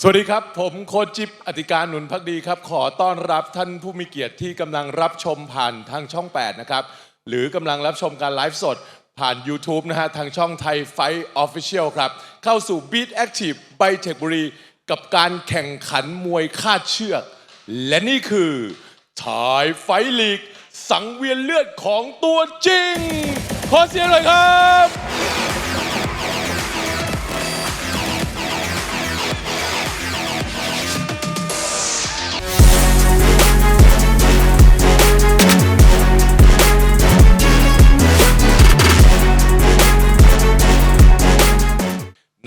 สวัสดีครับผมโค้ชจิ๊บอธิการหนุนภักดีครับขอต้อนรับท่านผู้มีเกียรติที่กำลังรับชมผ่านทางช่อง8นะครับหรือกำลังรับชมการไลฟ์สดผ่าน YouTube นะฮะทางช่อง Thai Fight Official ครับเข้าสู่ Beat Active BITEC บุรีกับการแข่งขันมวยคาดเชือกและนี่คือ Thai Fight League สังเวียนเลือดของตัวจริงขอเสียงหน่อยครับ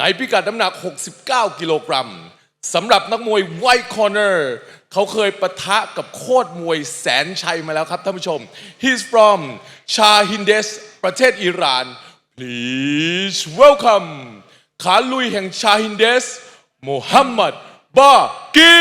ในพิกัดน้ำหนัก 69 กิโลกรัมสำหรับนักมวย White Corner เขาเคยปะทะกับโคตรมวยแสนชัยมาแล้วครับท่านผู้ชม He's from Chahindes ประเทศอิหร่าน Please welcome ขาลุยแห่ง Chahindes โมฮัมหมัด บากี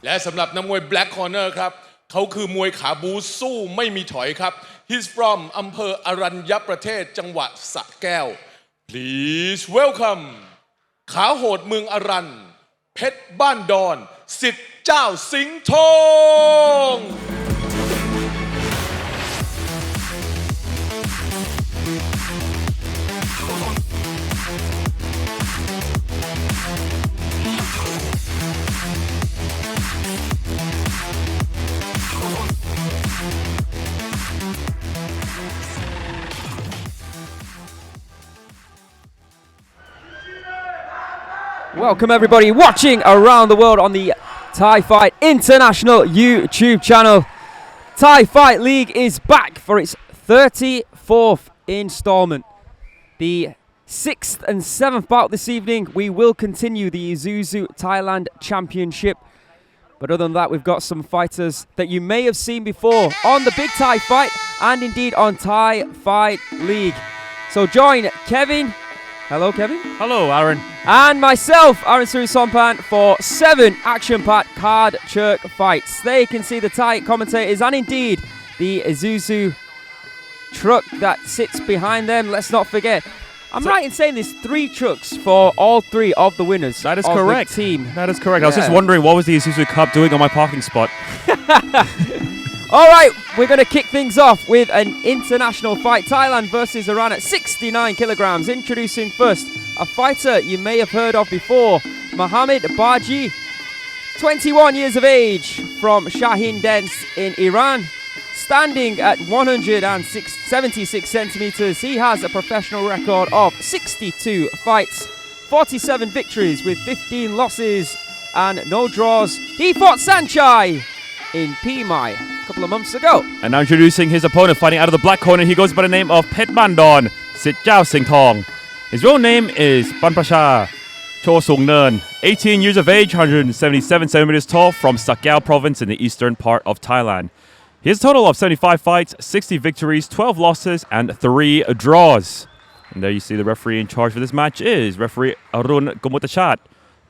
และสำหรับนักมวย Black Corner ครับเขาคือมวยขาบูสู้ไม่มีถอยครับ He's from อำเภออรัญญประเทศจังหวัดสระแก้ว Please welcome ขาโหดเมืองอรัญเพชรบ้านดอนศิษย์เจ้าสิงห์ทองWelcome everybody watching around the world on the Thai Fight International YouTube channel. Thai Fight League is back for its 34th installment. The 6th and 7th bout this evening, we will continue the ISUZU Thailand Championship. But other than that, we've got some fighters that you may have seen before on the Big Thai Fight and indeed on Thai Fight League. So join Kevin. Hello, Kevin. Hello, Aaron. And myself, Aaron Suri-Sompan, for 7 action-packed card chirk fights. There you can see the Thai commentators and indeed the ISUZU truck that sits behind them. Let's not forget, I'm right in saying there's 3 trucks for all 3 of the winners. That is of correct. The team. That is correct. Yeah. I was just wondering what was the ISUZU Cup doing on my parking spot. All right, we're going to kick things off with an international fight. Thailand versus Iran at 69 kilograms. Introducing first a fighter you may have heard of before, Mohammed Baji, 21 years of age from Chahindes in Iran. Standing at 176 centimeters, he has a professional record of 62 fights, 47 victories with 15 losses and no draws. He fought Sanchai in Pimai a couple of months ago. And now introducing his opponent, fighting out of the black corner, he goes by the name of Pet Bandon, Sit Jiao Sing Tong. His real name is Panprasha Cho Sung Nern, 18 years of age, 177 centimeters tall, from Sakao province in the eastern part of Thailand. He has a total of 75 fights, 60 victories, 12 losses, and 3 draws. And there you see the referee in charge for this match is referee Arun Gomutachat.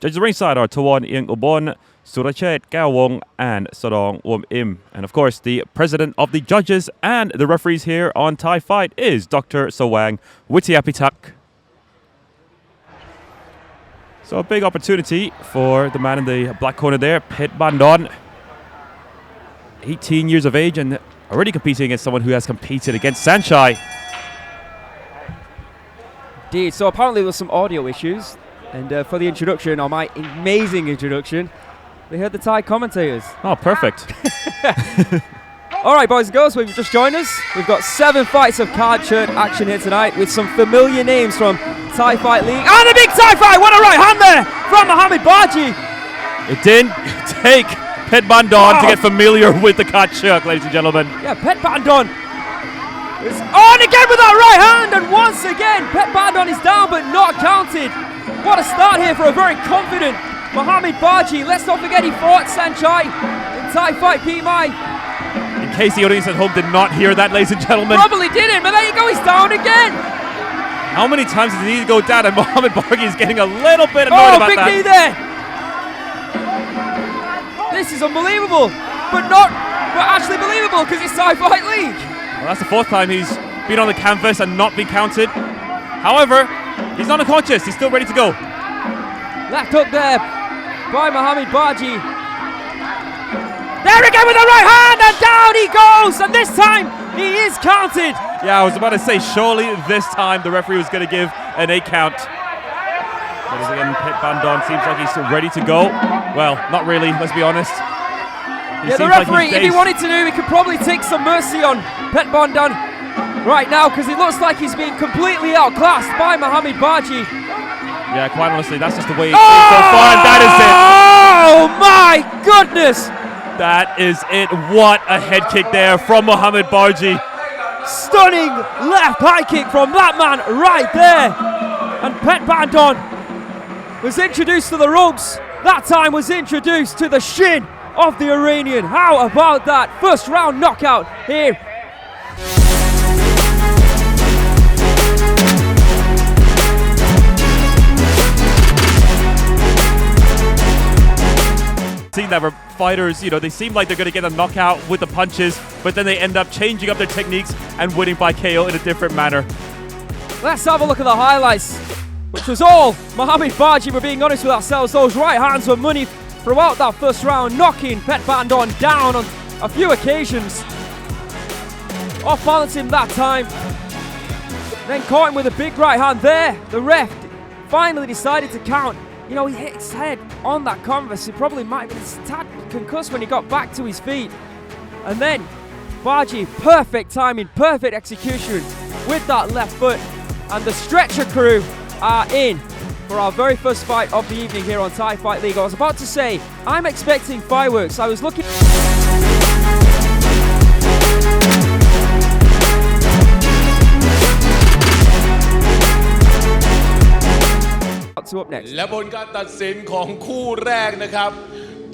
Judges ringside are Tawan Ieng Ubon, Surachet Gawong, and Sodong Wom Im. And of course, the president of the judges and the referees here on Thai Fight is Dr. Sawang Witiapitak. So a big opportunity for the man in the black corner there, Pet Bandon. 18 years of age and already competing against someone who has competed against Sanchai. Indeed, so apparently there were some audio issues. And for the introduction, or my amazing introduction, we heard the Thai commentators. Oh, perfect. All right, boys and girls, we've just joined us. We've got 7 fights of card chirk action here tonight with some familiar names from Thai Fight League. And a big Thai fight! What a right hand there from Mohammed Baji. It didn't take Pet Bandon to get familiar with the card chirk, ladies and gentlemen. Yeah, Pet Bandon is on again with that right hand. And once again, Pet Bandon is down but not counted. What a start here for a very confident Mohammed Baji. Let's not forget he fought Sanchai in Thai Fight Pimai. case the audience at home did not hear that, ladies and gentlemen. Probably didn't, but there you go, he's down again. How many times does he need to go down? And Mohamed Bargi is getting a little bit annoyed about big that. knee there. This is unbelievable, but actually believable because it's Thai Fight League. Well, that's the 4th time he's been on the canvas and not been counted. However, he's not unconscious. He's still ready to go. Left hook there by Mohamed Baji. There again with the right hand, and down he goes, and this time he is counted. Yeah, I was about to say, surely this time the referee was going to give an 8 count. But as again, Bandon seems like he's still ready to go. Well, not really, let's be honest. The referee, if he wanted to do, he could probably take some mercy on Pet Bandon right now, because it looks like he's being completely outclassed by Mohamed Baji. Yeah, quite honestly, that's just the way it's been so far, and that is it. Oh my goodness! That is it. What a head kick there from Mohamed Baji. Stunning left high kick from that man right there. And Pet Bandon was introduced to the ropes. That time was introduced to the shin of the Iranian. How about that? First round knockout here. Seen that fighters, they seem like they're going to get a knockout with the punches, but then they end up changing up their techniques and winning by KO in a different manner. Let's have a look at the highlights, which was all Mohamed Baji. We're being honest with ourselves. Those right hands were money throughout that first round, knocking Pet Bandon down on a few occasions. Off balance him that time. Then caught him with a big right hand there. The ref finally decided to count. He hit his head on that canvas. He probably might have been a tad concussed when he got back to his feet. And then Baji, perfect timing, perfect execution with that left foot. And the stretcher crew are in for our very first fight of the evening here on Thai Fight League. I was about to say, I'm expecting fireworks. I was looking... up next. และผลการตัดสินของคู่แรกนะครับ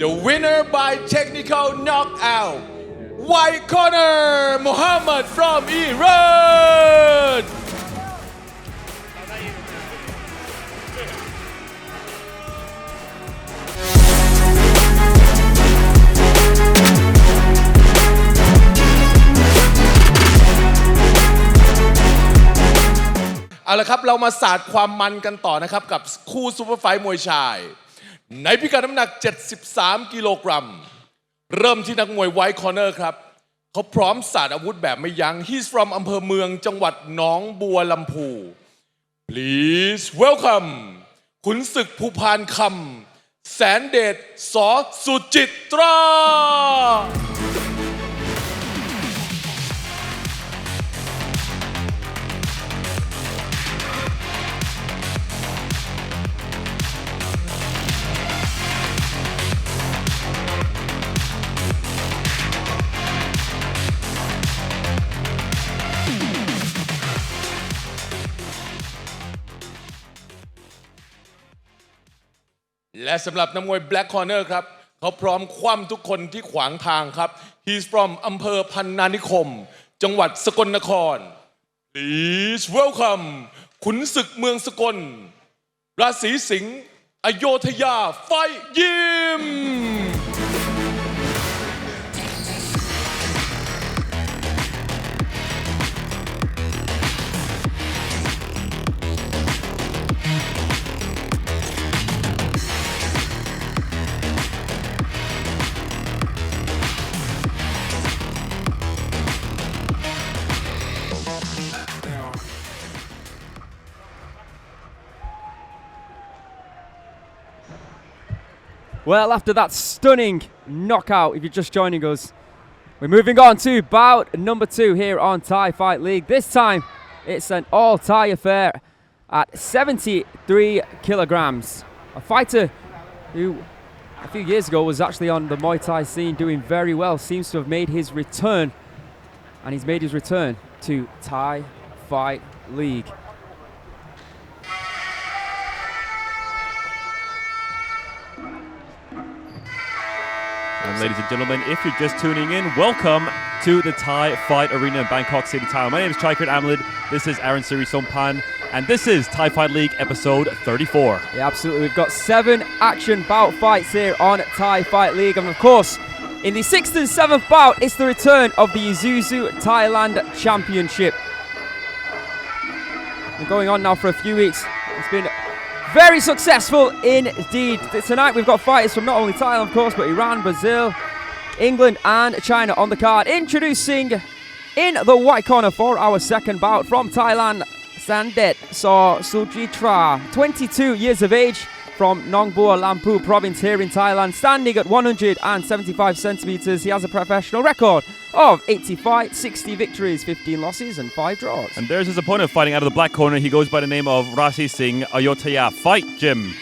The winner by technical knockout White corner Muhammad from Iran เอาละครับเรามาสาดความมันกันต่อนะครับกับคู่ซูเปอร์ไฟท์มวยชายในพิกัดน้ำหนัก73กิโลกรัมเริ่มที่นักมวยไวท์คอร์เนอร์ครับเขาพร้อมสาดอาวุธแบบไม่ยั้ง He's from อำเภอเมืองจังหวัดหนองบัวลำพู Please welcome ขุนศึกภูพานคำแสนเดชส.สุจิตราและสำหรับนักมวย Black Corner ครับเขาพร้อมคว่ำทุกคนที่ขวางทางครับ He's from อำเภอพันนานิคมจังหวัดสกลนคร Please welcome ขุนศึกเมืองสกลราศีสิงห์อโยธยาไฟยิมWell, after that stunning knockout, if you're just joining us, we're moving on to bout number 2 here on Thai Fight League. This time, it's an all-Thai affair at 73 kilograms. A fighter who, a few years ago, was actually on the Muay Thai scene doing very well, seems to have made his return, and he's made his return to Thai Fight League. ladies and gentlemen. If you're just tuning in, welcome to the Thai Fight Arena in Bangkok City, Thailand. My name is Chaikrit Amlid. This is Aaron Siri Sompan, and this is Thai Fight League episode 34. Yeah, absolutely. We've got 7 action bout fights here on Thai Fight League, and of course, in the 6th and 7th bout, it's the return of the ISUZU Thailand Championship. Been going on now for a few weeks. It's been very successful indeed. Tonight we've got fighters from not only Thailand, of course, but Iran, Brazil, England and China on the card. Introducing in the white corner for our second bout from Thailand, Sandet Sujitra, 22 years of age, from Nong Bua Lampu province here in Thailand, standing at 175 centimeters. He has a professional record of 80 fights, 60 victories, 15 losses and 5 draws. And there's his opponent fighting out of the black corner. He goes by the name of Rasi Singh, Ayutthaya Fight Gym.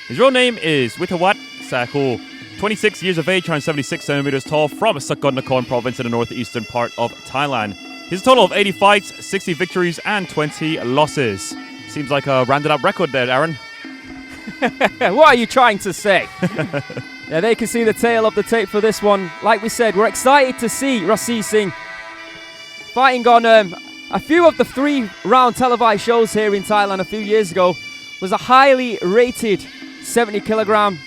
His real name is Withawat Sakul, 26 years of age, 176 centimeters tall, from Sakon Nakhon province in the northeastern part of Thailand. His total of 80 fights, 60 victories and 20 losses. Seems like a rounded up record there, Aaron. What are you trying to say? Yeah, they can see the tail of the tape for this one. Like we said, we're excited to see Rasi Singh fighting on a few of the 3-round televised shows here in Thailand a few years ago. Was a highly rated 70 kilogram,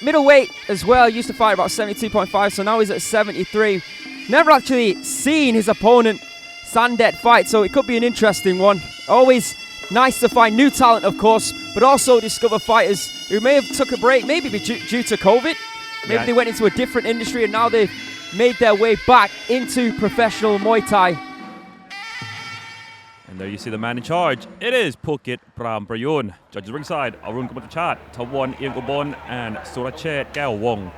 middleweight as well. Used to fight about 72.5, so now he's at 73. Never actually seen his opponent Sandet fight, so it could be an interesting one. Always nice to find new talent, of course, but also discover fighters who may have took a break, maybe due to COVID. Maybe they went into a different industry and now they've made their way back into professional Muay Thai. And there you see the man in charge. It is Phuket Pram Prayun. Judges ringside, Arun Kamatachat, Tawon Iengobon, and Surachet Gao Wong.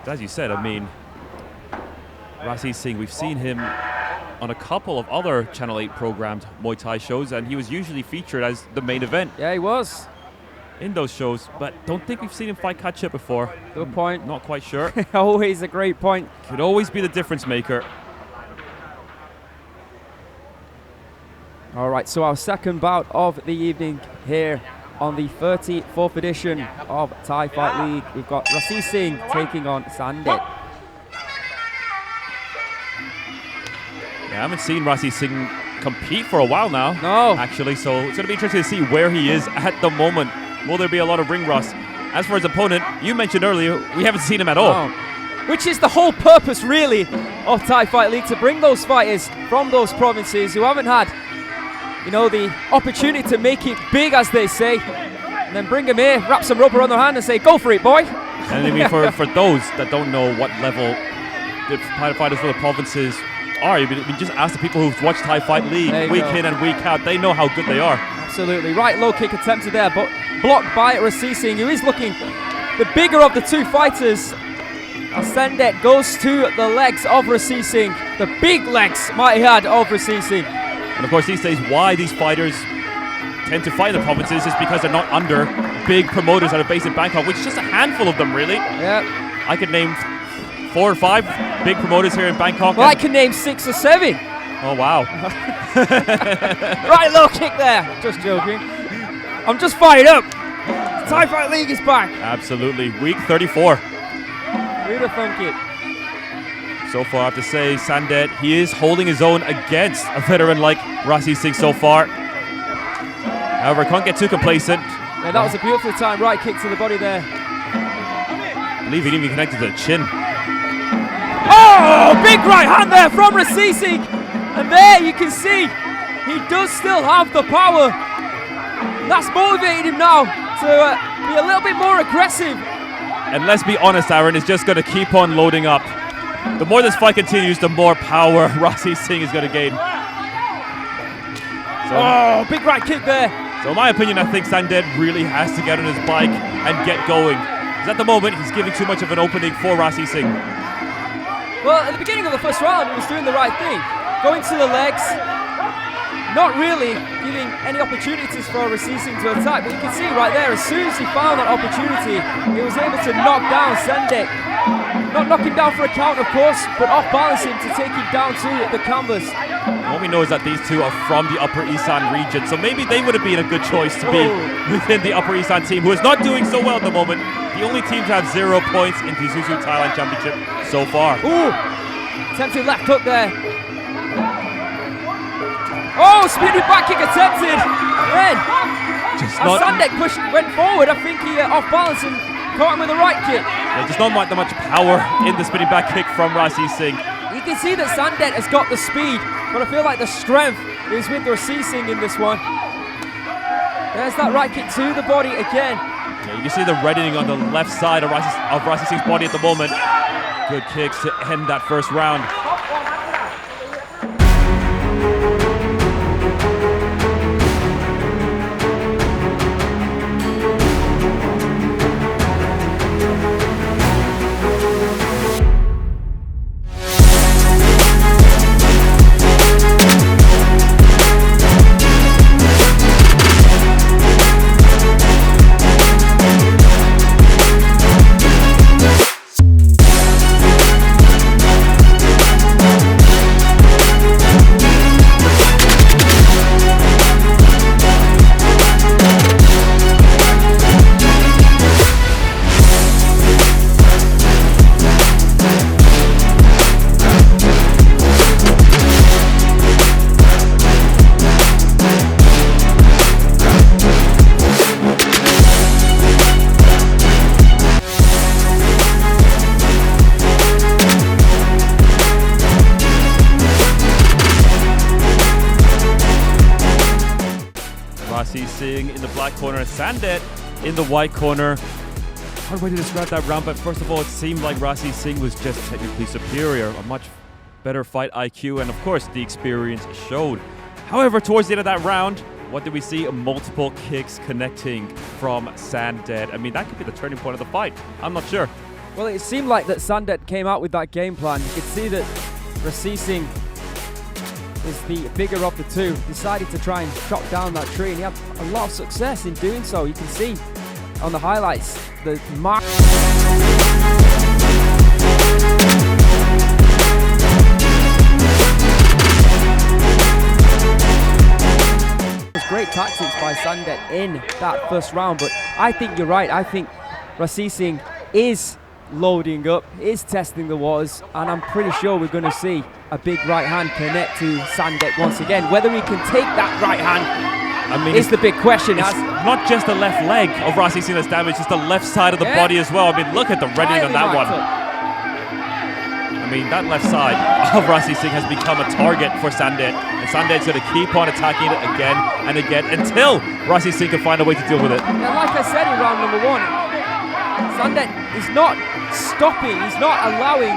As you said, I mean, Rasi Singh, we've seen him on a couple of other Channel 8 programmed Muay Thai shows, and he was usually featured as the main event. Yeah, he was in those shows, but don't think we've seen him fight Kachip before. Good point. Not quite sure. Always a great point. Could always be the difference maker. All right, so our second bout of the evening here on the 34th edition of Thai Fight League. We've got Rasi Singh taking on Sandet. I haven't seen Rasi Singh compete for a while now. No. Actually, so it's going to be interesting to see where he is at the moment. Will there be a lot of ring rust? As for his opponent, you mentioned earlier, we haven't seen him at all. No. Which is the whole purpose, really, of Thai Fight League, to bring those fighters from those provinces who haven't had, the opportunity to make it big, as they say, and then bring them here, wrap some rubber on their hand and say, go for it, boy. And I mean, for those that don't know what level the fighters for the provinces are, you just ask the people who've watched Thai Fight League week in and week out. They know how good they are. Absolutely. Right low kick attempted there, but blocked by Rasi Singh, who is looking the bigger of the two fighters. Sandet goes to the legs of Rasi Singh. The big legs, might add, of Rasi Singh. And of course, these days, why these fighters tend to fight in the provinces is because they're not under big promoters that are based in Bangkok, which is just a handful of them, really. Yeah. I could name 4 or 5 big promoters here in Bangkok. Well, I can name 6 or 7. Oh, wow. Right low kick there. Just joking. I'm just fired up. Thai Fight League is back. Absolutely. Week 34. Who'd have thunk it? So far, I have to say, Sandet, he is holding his own against a veteran like Rasi Singh so far. However, can't get too complacent. Yeah, that was a beautiful time. Right kick to the body there. I believe he didn't even connected to the chin. Oh, big right hand there from Rasi Singh. And there you can see he does still have the power. That's motivated him now to be a little bit more aggressive. And let's be honest, Aaron, is just going to keep on loading up. The more this fight continues, the more power Rasi Singh is going to gain. Oh, big right kick there. So in my opinion, I think Sandet really has to get on his bike and get going. Because at the moment, he's giving too much of an opening for Rasi Singh. Well, at the beginning of the first round, he was doing the right thing. Going to the legs, not really giving any opportunities for Rasi Singh to attack. But you can see right there, as soon as he found that opportunity, he was able to knock down Sandet. Not knock him down for a count, of course, but off-balance him to take him down to the canvas. What we know is that these two are from the Upper Isan region, so maybe they would have been a good choice to be within the Upper Isan team, who is not doing so well at the moment. the only team to have 0 points in the ISUZU Thailand Championship so far. Ooh, attempted left hook there. Oh, spinning back kick attempted. Then, Just as not, Sandet went forward, I think he off balance and caught him with the right kick. just not that much power in the spinning back kick from Rasi Singh. You can see that Sandet has got the speed, but I feel like the strength is with Rasi Singh in this one. There's that right kick to the body again. Yeah, you can see the reddening on the left side of Rasi Singh's body at the moment. Good kicks to end that first round. Rasi Singh in the black corner, Sandet in the white corner. Hard way to describe that round, but first of all, it seemed like Rasi Singh was just technically superior, a much better fight IQ, and of course, the experience showed. However, towards the end of that round, what did we see? Multiple kicks connecting from Sandet. I mean, that could be the turning point of the fight. I'm not sure. Well, it seemed like that Sandet came out with that game plan. You could see that Rasi Singh is the bigger of the two, decided to try and chop down that tree, and he had a lot of success in doing so. You can see on the highlights the mark. Great tactics by Sandet in that first round, but I think you're right. I think Rasi Singh is loading up, is testing the waters, and I'm pretty sure we're going to see a big right hand connect to Sandet once again. Whether he can take that right hand, I mean, is the big question. It's not just the left leg of Rasi Singh that's damaged, it's the left side of the body as well. I mean, look at the reddening on that one. I mean, that left side of Rasi Singh has become a target for Sandet, and Sandet's going to keep on attacking it again and again until Rasi Singh can find a way to deal with it. And like I said in round number one, Sandet is not stopping, he's not allowing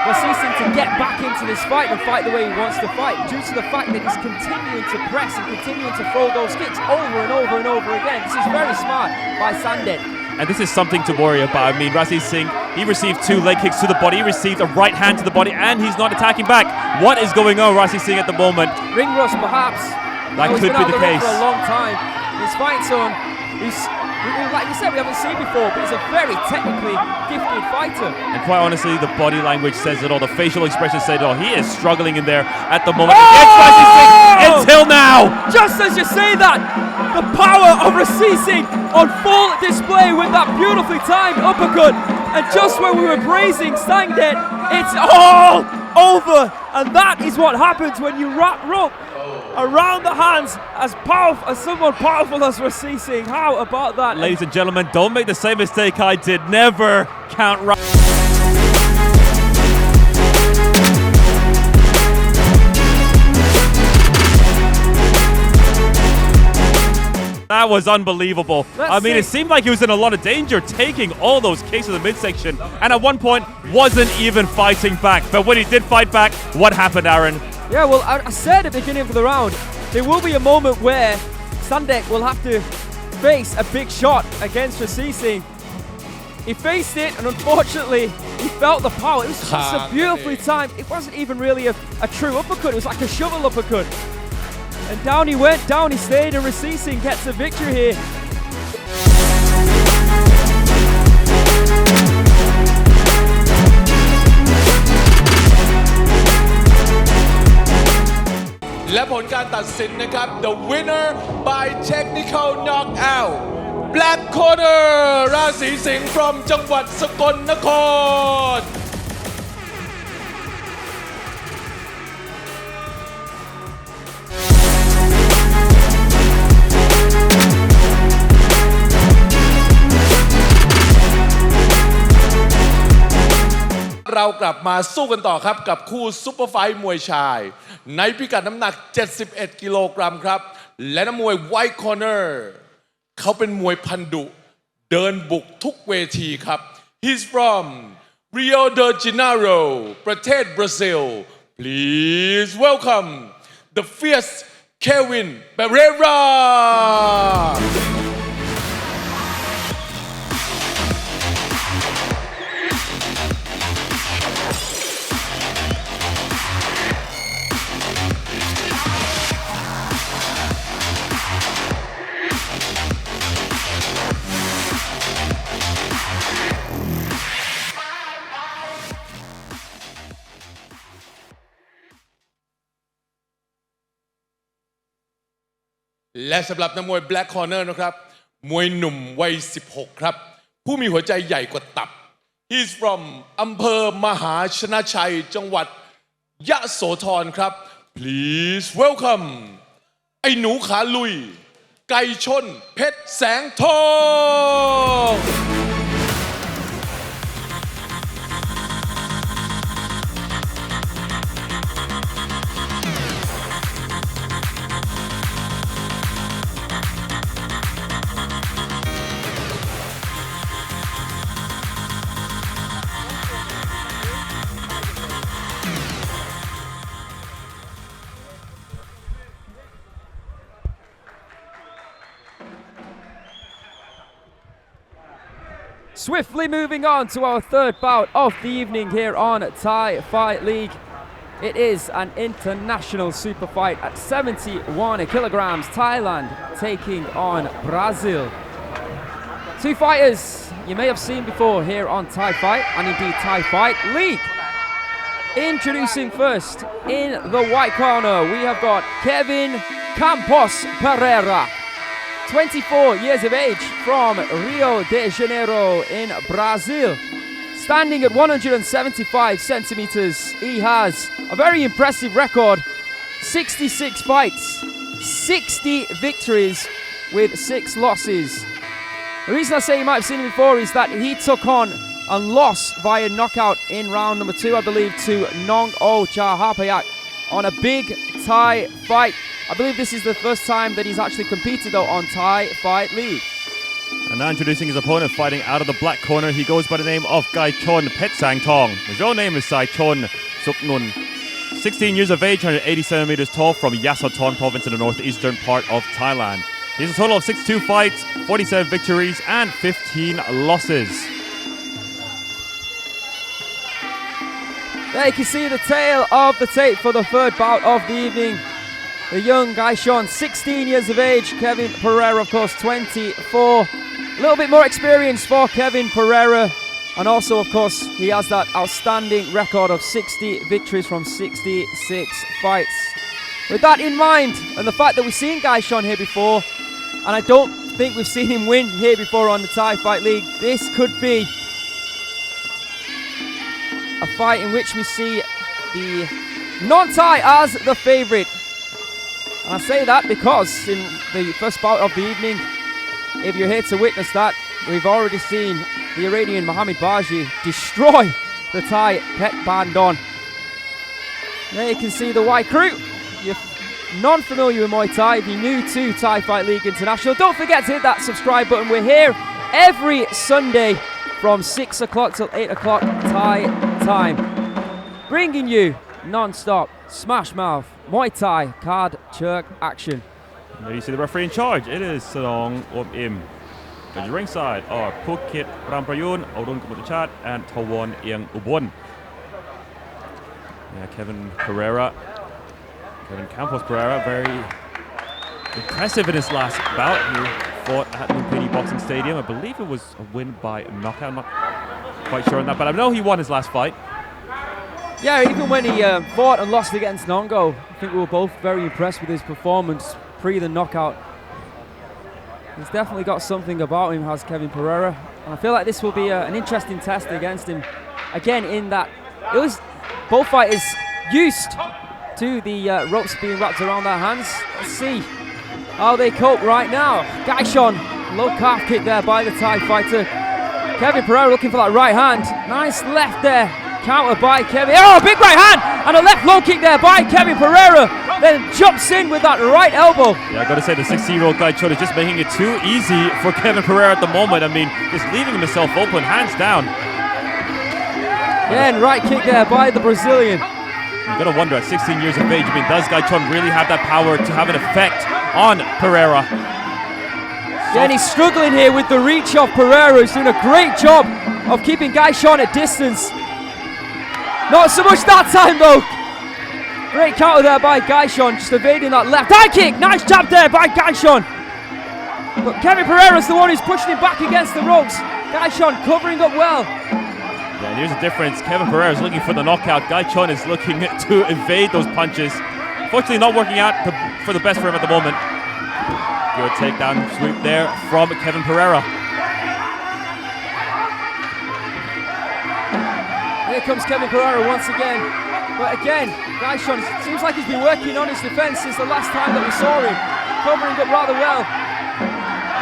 Rasi Singh to get back into this fight and fight the way he wants to fight, due to the fact that he's continuing to press and continuing to throw those kicks over and over and over again. This is very smart by Sandet. And this is something to worry about. I mean, Rasi Singh, he received 2 leg kicks to the body, he received a right hand to the body, and he's not attacking back. What is going on, Rasi Singh, at the moment? Ring rust, perhaps. That could be the case. For a long time. He's fighting someone who's, like you said, we haven't seen before, but he's a very technically gifted fighter. And quite honestly, the body language says it all. The facial expression says it all. He is struggling in there at the moment against Rasi Singh until now. Just as you say that, the power of Rasi Singh on full display with that beautifully timed uppercut. And just when we were praising Sandet, it's all over. And that is what happens when you wrap rope around the hands as powerful as someone powerful as Rasi Singh. How about that? Ladies and gentlemen, don't make the same mistake I did. Never count right. That was unbelievable. I mean, it seemed like he was in a lot of danger, taking all those kicks in the midsection, and at one point wasn't even fighting back. But when he did fight back, what happened, Aaron? Yeah, well, I said at the beginning of the round, there will be a moment where Sandet will have to face a big shot against Rasi Singh. He faced it, and unfortunately, he felt the power. It was just a beautifully timed. It wasn't even really a true uppercut. It was like a shovel uppercut. And down he went, down he stayed, and Rasi Singh gets a victory here.และผลการตัดสินนะครับ The winner by technical knockout Black Corner ราศีสิงห์ from จังหวัดสกลนครเรากลับมาสู้กันต่อครับกับคู่ซุปเปอร์ไฟท์มวยชายในพิกัดน้ำหนัก 71 กิโลกรัมครับและนักมวย White Corner เขาเป็นมวยพันดุเดินบุกทุกเวทีครับ He's from Rio de Janeiro ประเทศบราซิล Please welcome the fierce Kevin Pereiraและสำหรับนักมวย Black Corner นะครับมวยหนุ่มวัย 16 ครับผู้มีหัวใจใหญ่กว่าตับ He's from อำเภอมหาชนะชัยจังหวัดยะโสธรครับ Please welcome ไอ้หนูขาลุยไก่ชนเพชรแสงทองSwiftly moving on to our third bout of the evening here on Thai Fight League. It is an international super fight at 71 kilograms. Thailand taking on Brazil. Two fighters you may have seen before here on Thai Fight and indeed Thai Fight League. Introducing first in the white corner, we have got Kevin Campos Pereira. 24 years of age from Rio de Janeiro in Brazil. Standing at 175 centimeters, he has a very impressive record. 66 fights, 60 victories with 6 losses. The reason I say you might have seen him before is that he took on and lost via knockout in round number 2, I believe, to Nong O Chahapayak on a big Thai fight. I believe this is the first time that he's actually competed though on Thai Fight League. And now introducing his opponent, fighting out of the black corner, he goes by the name of Gai Chon Pet Sang Tong. His real name is Sai Chon Suk Nun. 16 years of age, 180 centimeters tall, from Yasothon province in the northeastern part of Thailand. He has a total of 62 fights, 47 victories and 15 losses. There you can see the tail of the tape for the third bout of the evening. The young Gai Chon, 16 years of age. Kevin Pereira, of course, 24. A little bit more experience for Kevin Pereira. And also, of course, he has that outstanding record of 60 victories from 66 fights. With that in mind, and the fact that we've seen Gai Chon here before, and I don't think we've seen him win here before on the Thai Fight League, this could be a fight in which we see the non-Thai as the favourite. And I say that because in the first bout of the evening, if you're here to witness that, we've already seen the Iranian Mohamed Baji destroy the Thai Pet Bandon. There you can see the white crew. If you're non-familiar with Muay Thai, if you're new to Thai Fight League International, don't forget to hit that subscribe button. We're here every Sunday from 6 o'clock till 8 o'clock Thai time, bringing you non-stop smash mouth Muay Thai card jerk action. And there you see the referee in charge. It is Sitong Im. Judge ringside are Phuket Ramprayun, Odun Kamutachat, and Tawon Iang Ubon. Yeah, Kevin Campos Pereira, very impressive in his last bout. He fought at Lumpini Boxing Stadium. I believe it was a win by knockout. I'm not quite sure on that, but I know he won his last fight. Yeah, even when he fought and lost against Nongo, I think we were both very impressed with his performance pre the knockout. He's definitely got something about him, has Kevin Pereira. And I feel like this will be an interesting test against him. Again, in that both fighters used to the ropes being wrapped around their hands. Let's see how they cope right now. Gaishon, low calf kick there by the Thai fighter. Kevin Pereira looking for that right hand. Nice left there. Counter by Kevin. Oh, big right hand and a left low kick there by Kevin Pereira. Then jumps in with that right elbow. Yeah, I got to say the 16-year-old Gaishon is just making it too easy for Kevin Pereira at the moment. I mean, just leaving himself open, hands down. Again, right kick there by the Brazilian. You got to wonder at 16 years of age, I mean, does Gaishon really have that power to have an effect on Pereira? Again, he's struggling here with the reach of Pereira. He's doing a great job of keeping Gaishon at distance. Not so much that time though. Great counter there by Gaishon, just evading that left high kick. Nice jab there by Gaishon. But Kevin Pereira's the one who's pushing him back against the ropes. Gaishon covering up well. Yeah, and here's the difference. Kevin Pereira is looking for the knockout. Gaishon is looking to evade those punches. Fortunately, not working out for the best for him at the moment. Good takedown sweep there from Kevin Pereira. Here comes Kevin Pereira once again. But again, Gaishon seems like he's been working on his defense since the last time that we saw him. Covering up rather well.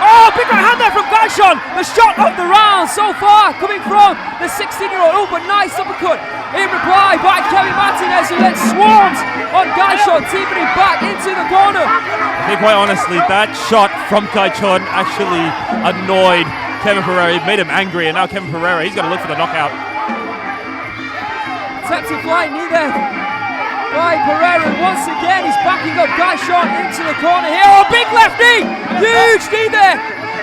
Oh, big right hand there from Gaishon. The shot of the round so far coming from the 16-year-old. Oh, but nice uppercut in reply by Kevin Martinez, who then swarms on Gaishon, teeping him back into the corner. I think quite honestly, that shot from Gaishon actually annoyed Kevin Pereira. It made him angry, and now Kevin Pereira, he's going to look for the knockout. Attempted flying knee there by Pereira. Once again, he's backing up Gaishon into the corner here. Oh, big left knee! Huge knee there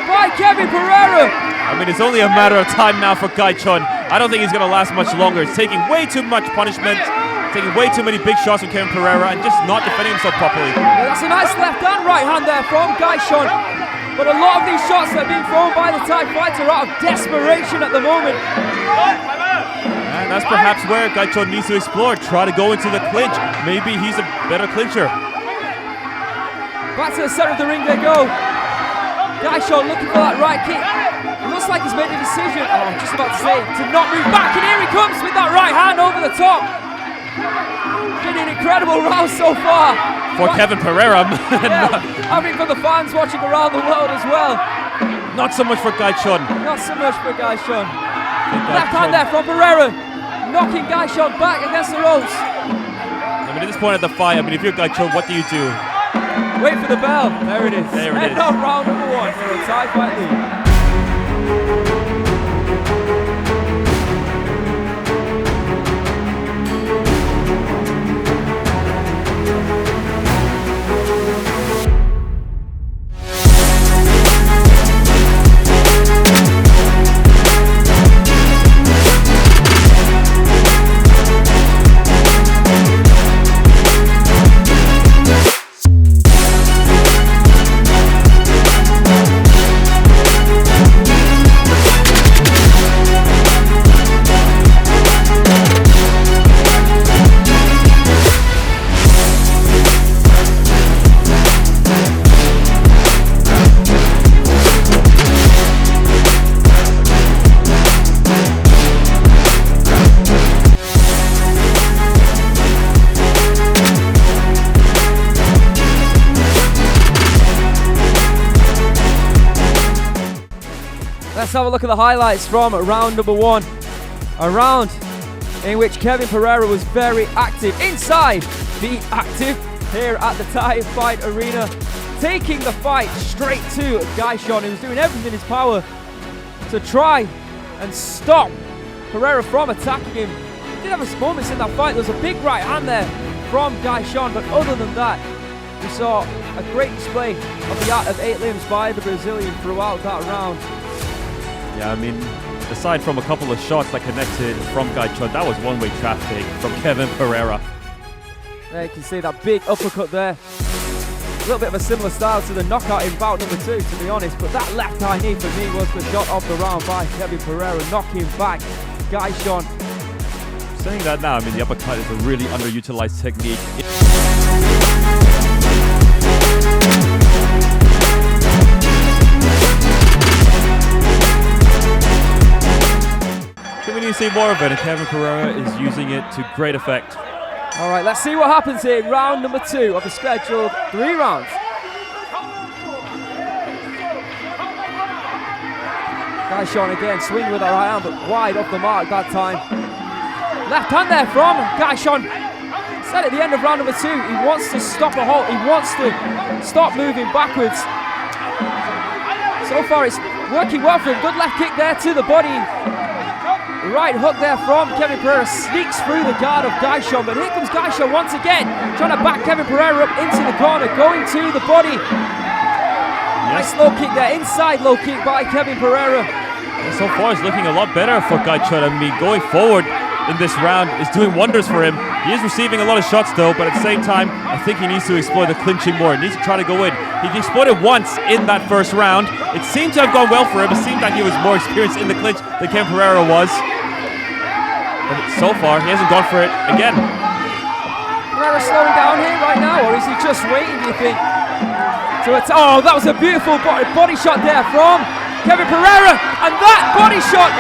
by Kevin Pereira. I mean, it's only a matter of time now for Gaishon. I don't think he's going to last much longer. He's taking way too much punishment, taking way too many big shots from Kevin Pereira, and just not defending himself properly. Yeah, that's a nice left and right hand there from Gaishon. But a lot of these shots that are being thrown by the Thai fighter are out of desperation at the moment. And that's perhaps where Gaishon needs to explore. Try to go into the clinch. Maybe he's a better clincher. Back to the center of the ring they go. Gaishon looking for that right kick. It looks like he's made a decision, I'm just about to say, to not move back. And here he comes with that right hand over the top. Been an incredible round so far. For Kevin Pereira. Yeah, I mean for the fans watching around the world as well. Not so much for Gaishon. Not so much for Gaishon. Left hand there from Pereira, knocking Gaishon back against the ropes. I mean, at this point of the fight, I mean, if you're Gaishon, what do you do? Wait for the bell. There it is. There it is. End of round number 1 for the Thai Fight League. Let's have a look at the highlights from round number 1. A round in which Kevin Pereira was very active inside the active here at the Thai Fight Arena, taking the fight straight to Gaishon, who was doing everything in his power to try and stop Pereira from attacking him. He did have his moments in that fight. There was a big right hand there from Gaishon, but other than that, we saw a great display of the art of 8 limbs by the Brazilian throughout that round. Yeah, I mean, aside from a couple of shots that connected from Gaishon, that was one-way traffic from Kevin Pereira. There you can see that big uppercut there. A little bit of a similar style to the knockout in bout number 2, to be honest, but that left high knee for me was the shot of the round by Kevin Pereira, knocking back Gaishon. Saying that now, I mean, the uppercut is a really underutilized technique. think we need to see more of it, and Kevin Pereira is using it to great effect. All right, let's see what happens here in round number 2 of the scheduled 3 rounds. Gaishon again, swing with the right hand, but wide off the mark that time. Left hand there from Gaishon. Said at the end of round number 2, he wants to stop a halt. He wants to stop moving backwards. So far, it's working well for him. Good left kick there to the body. Right hook there from Kevin Pereira, sneaks through the guard of Gaishon, but here comes Gaishon once again, trying to back Kevin Pereira up into the corner, going to the body. Nice low kick there, inside low kick by Kevin Pereira. And so far, it's looking a lot better for Gaishon. I mean, going forward in this round is doing wonders for him. He is receiving a lot of shots though, but at the same time, I think he needs to explore the clinching more. He needs to try to go in. He explored it once in that first round. It seemed to have gone well for him. It seemed like he was more experienced in the clinch than Kevin Pereira was. But so far, he hasn't gone for it again. Pereira slowing down here right now, or is he just waiting, do you think? Oh, that was a beautiful body shot there from Kevin Pereira, and that body shot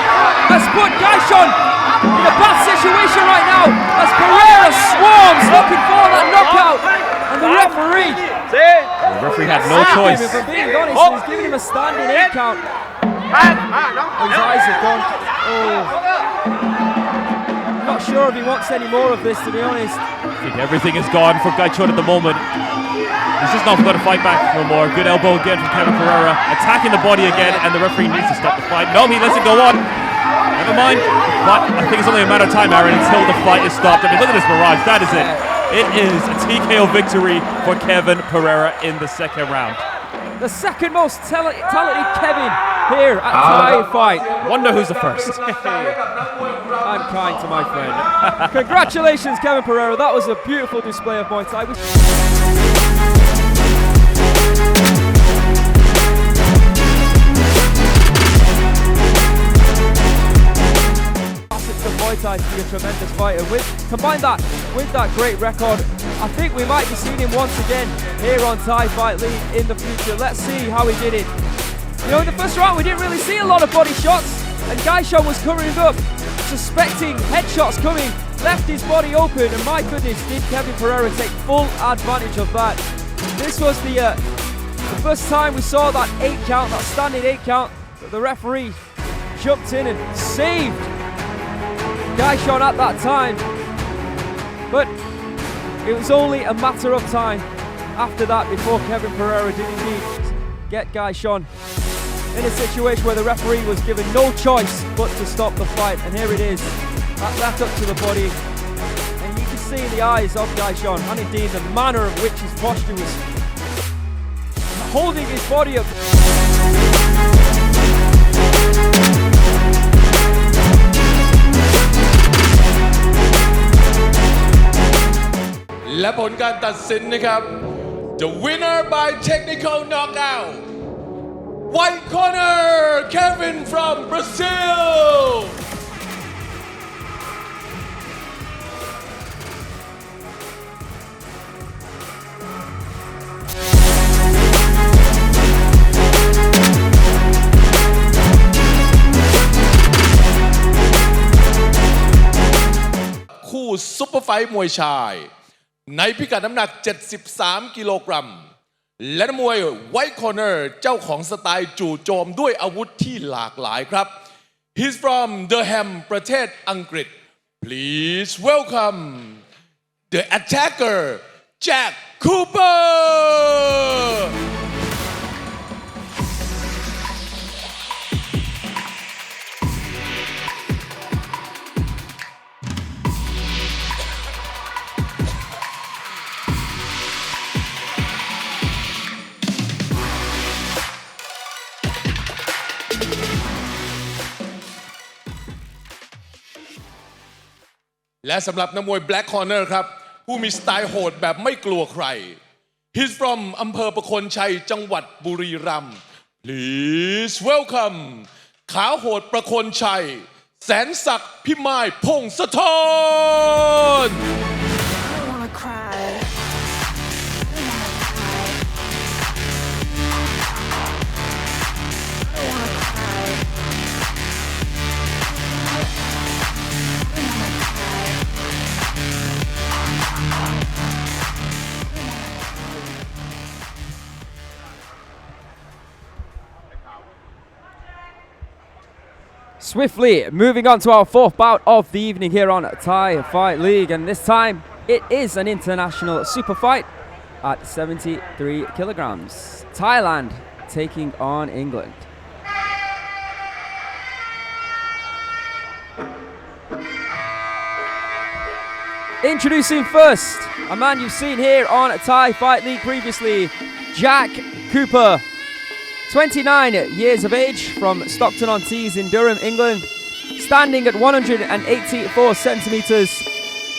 has put Gaishon in a bad situation right now as Pereira swarms looking for that knockout, and the referee had no choice. If I'm being honest, he's giving him a standing 8 count. Oh, his eyes have gone. Not sure if he wants any more of this, to be honest. I think everything is gone for Gaishon at the moment. He's just not going to fight back no more. Good elbow again from Kevin Pereira, attacking the body again, and the referee needs to stop the fight. No, he lets it go on. Never mind. But I think it's only a matter of time, Aaron, until the fight is stopped. I mean, look at this barrage. That is it. It is a TKO victory for Kevin Pereira in the second round. The second most talented Kevin here at THAIFIGHT. Wonder who's the first. I'm kind to my friend. Congratulations, Kevin Pereira. That was a beautiful display of Muay Thai. Facets of Muay Thai to be a tremendous fighter. Combine that with that great record, I think we might be seeing him once again here on THAIFIGHT League in the future. Let's see how he did it. You know, in the first round, we didn't really see a lot of body shots, and Gaishon was covering up, suspecting headshots coming, left his body open, and my goodness, did Kevin Pereira take full advantage of that. This was the first time we saw that 8 count, that standing 8 count, but the referee jumped in and saved Gaishon at that time. But it was only a matter of time after that before Kevin Pereira did indeed get Gaishon in a situation where the referee was given no choice but to stop the fight. And here it is, that left up to the body. And you can see in the eyes of Gaishon, and indeed the manner of which his posture was holding his body up.และผลการตัดสินนะครับ The winner by technical knockout White corner Kevin from Brazil คู่ซุปเปอร์ไฟท์มวยชายในพิกัดน้ำหนัก 73 กิโลกรัมและนักมวยไวท์คอร์เนอร์เจ้าของสไตล์จู่โจมด้วยอาวุธที่หลากหลายครับ He's from Durham ประเทศอังกฤษ Please welcome the attacker Jack Cooperและสำหรับนักมวย Black Corner ครับผู้มีสไตล์โหดแบบไม่กลัวใคร He's from อำเภอประโคนชัยจังหวัดบุรีรัมย์ Please welcome ขาโหดประโคนชัยแสนศักดิ์พิมายพงศธร Swiftly moving on to our fourth bout of the evening here on Thai Fight League, and this time it is an international super fight at 73 kilograms. Thailand taking on England. Introducing first, a man you've seen here on Thai Fight League previously, Jack Cooper. 29 years of age, from Stockton-on-Tees in Durham, England. Standing at 184 centimetres.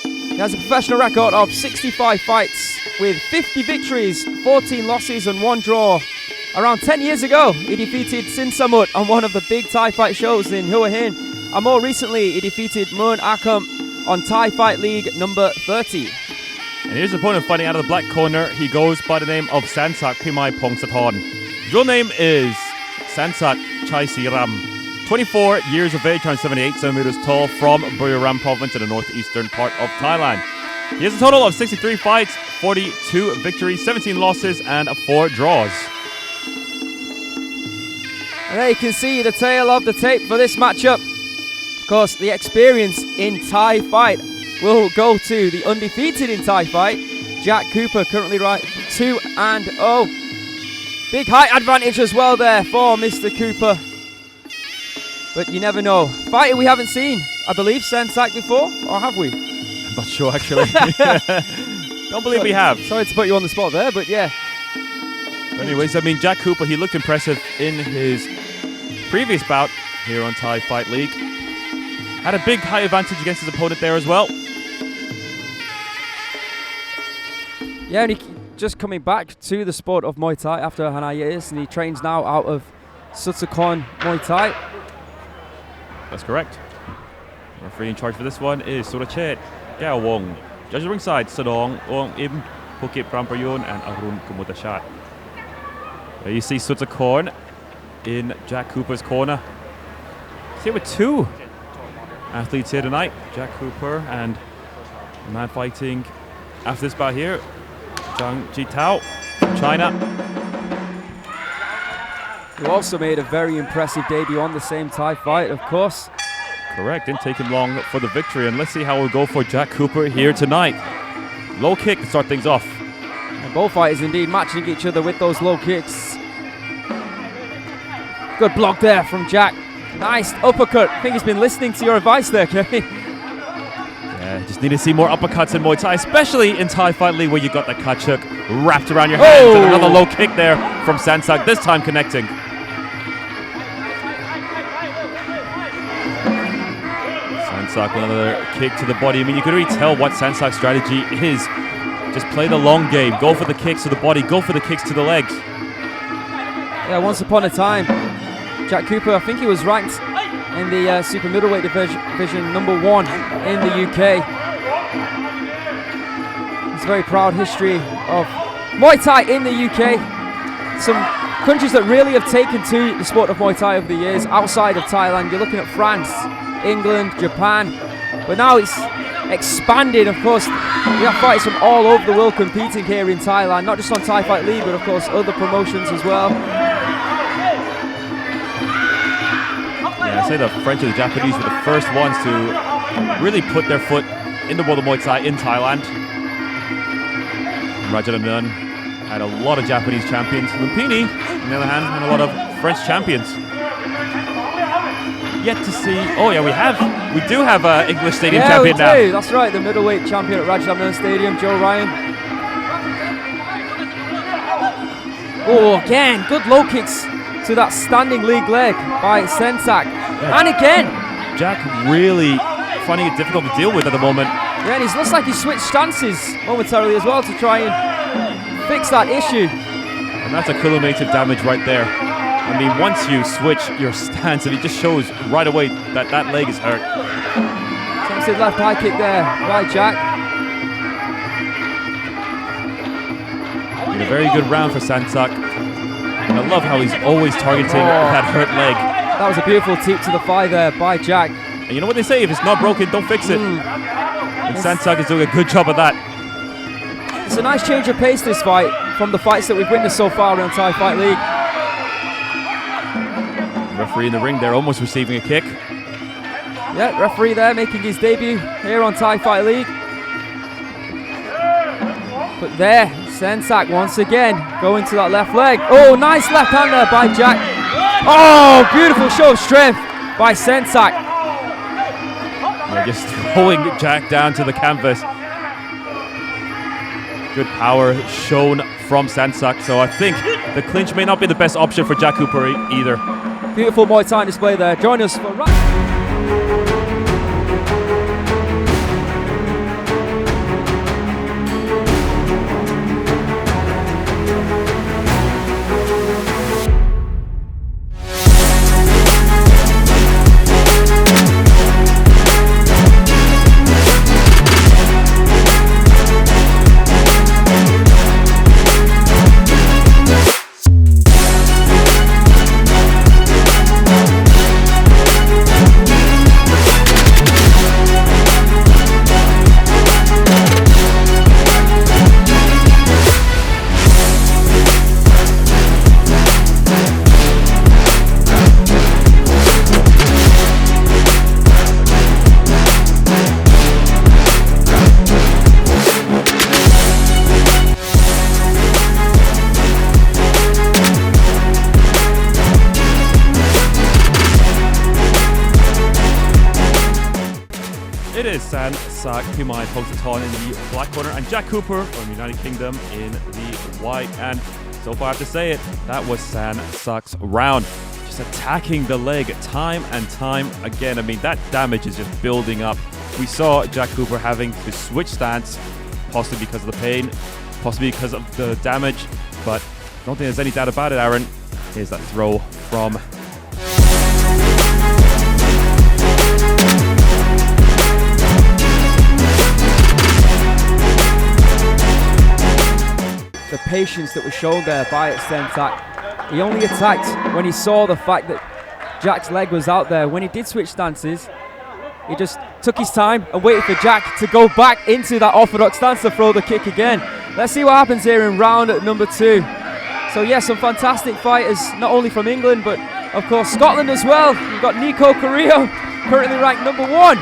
He has a professional record of 65 fights with 50 victories, 14 losses and 1 draw. Around 10 years ago, he defeated Sin Samut on one of the big Thai fight shows in Hua Hin. And more recently, he defeated Moon Akam on Thai Fight League number 30. And here's the opponent fighting out of the black corner. He goes by the name of Sansak Pimai Pongsathorn. His real name is Sansak Chai Siram. 24 years of age, 178 centimeters tall, from Berar province in the northeastern part of Thailand. He has a total of 63 fights, 42 victories, 17 losses, and 4 draws. And there you can see the tail of the tape for this matchup. Of course, the experience in Thai fight will go to the undefeated in Thai fight, Jack Cooper, currently right 2-0. Big height advantage as well there for Mr. Cooper. But you never know. Fighter we haven't seen, I believe, Sansak before, or have we? I'm not sure, actually. Don't believe we have. Sorry to put you on the spot there, but yeah. Anyways, I mean, Jack Cooper, he looked impressive in his previous bout here on Thai Fight League. Had a big height advantage against his opponent there as well. Yeah, and he just coming back to the sport of Muay Thai after a hiatus, and he trains now out of Sitong Muay Thai. That's correct. The referee in charge for this one is Sura Chet, Gao Wong. Judges ringside, Sitong, Ong Im, Pukit Prampayon, and Arun Kumudashat. There you see Sitong in Jack Cooper's corner. He's here with 2 athletes here tonight, Jack Cooper and the man fighting after this bout here, Zhang Jitao from China. Who also made a very impressive debut on the same Thai fight, of course. Correct, didn't take him long for the victory, and let's see how it will go for Jack Cooper here tonight. Low kick to start things off. And both fighters indeed matching each other with those low kicks. Good block there from Jack. Nice uppercut. I think he's been listening to your advice there, Kevin. Yeah, just need to see more uppercuts in Muay Thai, especially in Thai Fight League where you got the kachuk wrapped around your hands. And another low kick there from Sansak, this time connecting. Sansak with another kick to the body. I mean, you can already tell what Sansak's strategy is. Just play the long game. Go for the kicks to the body. Go for the kicks to the legs. Yeah, once upon a time, Jack Cooper, I think he was ranked in the super middleweight division number 1 in the UK. It's a very proud history of Muay Thai in the UK. Some countries that really have taken to the sport of Muay Thai over the years outside of Thailand. You're looking at France, England, Japan, but now it's expanded. Of course, we have fighters from all over the world competing here in Thailand, not just on Thai Fight League, but of course other promotions as well. Yeah, I say the French and the Japanese were the first ones to really put their foot in the world of Muay Thai in Thailand. Rajanan had a lot of Japanese champions. Lumpini, on the other hand, had a lot of French champions. Yet to see. Oh yeah, we do have an English Stadium champion now. Yeah, that's right. The middleweight champion at Rajanan Stadium, Joe Ryan. Oh, again, good low kicks to that standing league leg by Sansak. Yeah. And again, Jack really finding it difficult to deal with at the moment. Yeah, and it looks like he switched stances momentarily as well to try and fix that issue. And that's a cumulative damage right there. I mean, once you switch your stance, and it just shows right away that that leg is hurt. Attempted left high kick there by Jack. And a very good round for Sansak. And I love how he's always targeting that hurt leg. That was a beautiful tip to the thigh there by Jack. And you know what they say, if it's not broken, don't fix it. And Sansak is doing a good job of that. It's a nice change of pace, this fight, from the fights that we've witnessed so far in Thai Fight League. Referee in the ring there, almost receiving a kick. Yeah, referee there making his debut here on Thai Fight League. But there, Sansak once again going to that left leg. Oh, nice left hand there by Jack. Oh, beautiful show of strength by Sansak. Yeah, just throwing Jack down to the canvas. Good power shown from Sansak. So I think the clinch may not be the best option for Jack Cooper either. Beautiful Muay Thai display there. Join us for It is Sansak whom I posted on in the black corner, and Jack Cooper from United Kingdom in the white. And so far I have to say it, that was Sansak's round. Just attacking the leg time and time again. I mean, that damage is just building up. We saw Jack Cooper having to switch stance, possibly because of the pain, possibly because of the damage, but I don't think there's any doubt about it, Aaron. Here's that throw from the patience that was shown there by Sansak. He only attacked when he saw the fact that Jack's leg was out there. When he did switch stances, he just took his time and waited for Jack to go back into that orthodox stance to throw the kick again. Let's see what happens here in round number 2. So yeah, some fantastic fighters, not only from England, but of course Scotland as well. We've got Nico Carrillo, currently ranked number 1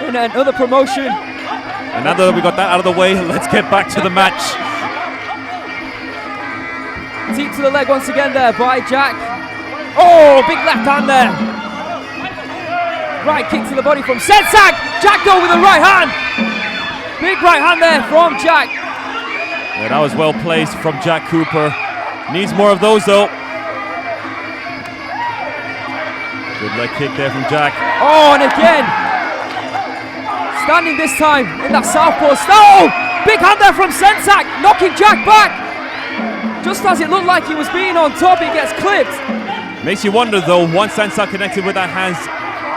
in another promotion. And now that we got that out of the way, let's get back to the match. Teep to the leg once again there by Jack. Oh, big left hand there. Right kick to the body from Sansak. Jack though with the right hand. Big right hand there from Jack. Yeah, that was well placed from Jack Cooper. Needs more of those though. Good leg kick there from Jack. Oh, and again. Standing this time in that southpaw. Oh, big hand there from Sansak, knocking Jack back. Just as it looked like he was being on top, he gets clipped. Makes you wonder though, once Sansak connected with that hands,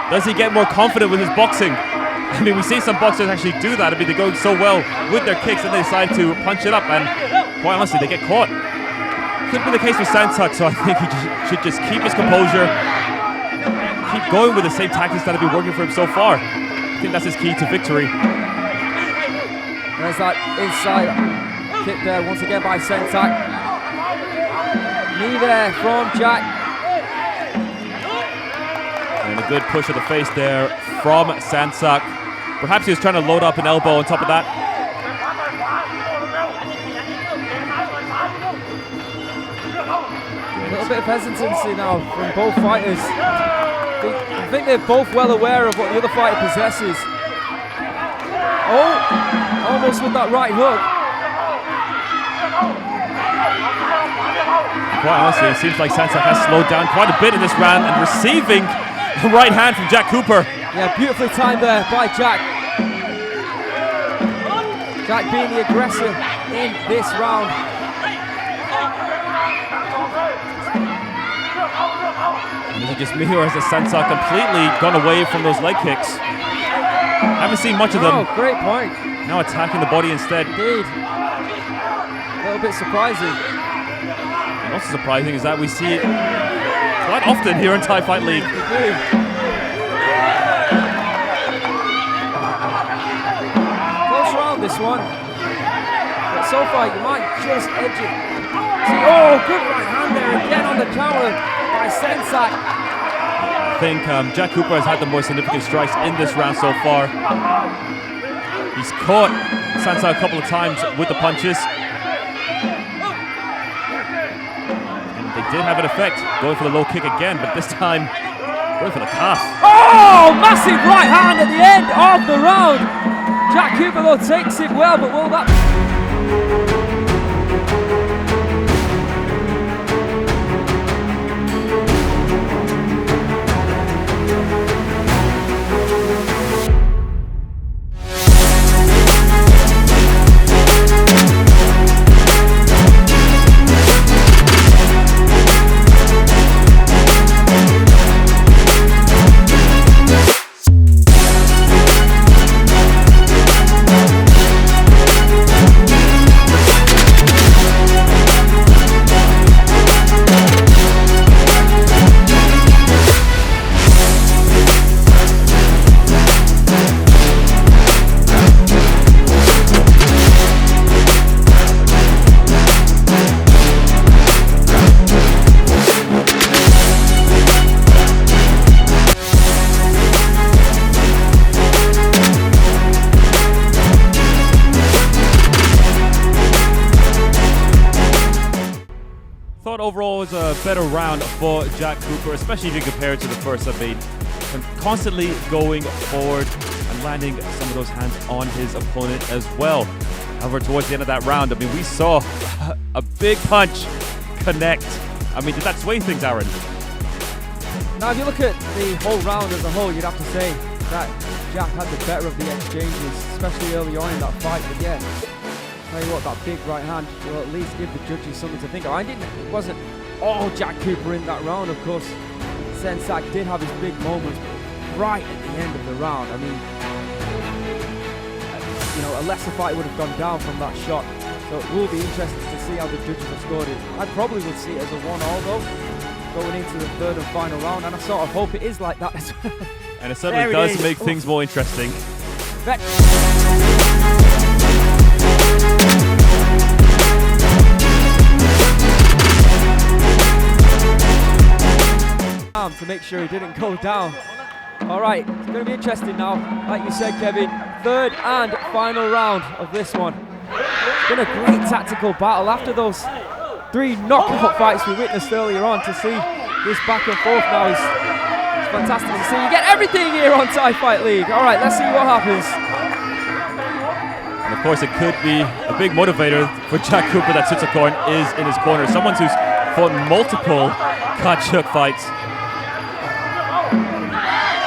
does he get more confident with his boxing? I mean, we see some boxers actually do that. I mean, they're going so well with their kicks and they decide to punch it up, and quite honestly, they get caught. Could be the case with Sansak, so I think he should just keep his composure, keep going with the same tactics that have been working for him so far. I think that's his key to victory. There's that inside kick there once again by Sansak. Knee there from Jack. And a good push of the face there from Sansak. Perhaps he was trying to load up an elbow on top of that. A little bit of hesitancy now from both fighters. I think they're both well aware of what the other fighter possesses. Oh, almost with that right hook. Quite honestly, it seems like Sansak has slowed down quite a bit in this round and receiving the right hand from Jack Cooper. Yeah, beautifully timed there by Jack. Jack being the aggressor in this round. And is it just me, or has the Sansak completely gone away from those leg kicks? Haven't seen much of them. Oh, great point. Now attacking the body instead. Indeed. A little bit surprising. Also surprising is that we see it quite often here in Thai Fight League. Close round this one, but so far you might just edge it. Oh, good right hand there again on the counter by Sansak. I think Jack Cooper has had the more significant strikes in this round so far. He's caught Sansak a couple of times with the punches. And they did have an effect, going for the low kick again, but this time going for the calf. Oh, massive right hand at the end of the round. Jack Cooper though takes it well, but will that... Overall, it was a better round for Jack Cooper, especially if you compare it to the first. I mean, constantly going forward and landing some of those hands on his opponent as well. However, towards the end of that round, I mean, we saw a big punch connect. I mean, did that sway things, Aaron? Now, if you look at the whole round as a whole, you'd have to say that Jack had the better of the exchanges, especially early on in that fight. But yeah, tell you what, that big right hand will at least give the judges something to think of. It wasn't all Jack Cooper in that round, of course. Sansak did have his big moments right at the end of the round. I mean, you know, a lesser fight would have gone down from that shot. So it will be interesting to see how the judges have scored it. I probably would see it as a 1-all though, going into the third and final round, and I sort of hope it is like that as well. And it certainly does make things more interesting. To make sure he didn't go down. All right, it's going to be interesting now. Like you said, Kevin, third and final round of this one. It's been a great tactical battle after those 3 knockout fights we witnessed earlier on. To see this back and forth now is fantastic to see. You get everything here on Thai Fight League. All right, let's see what happens. And of course, it could be a big motivator for Jack Cooper that Sitong is in his corner. Someone who's fought multiple Kachuk fights.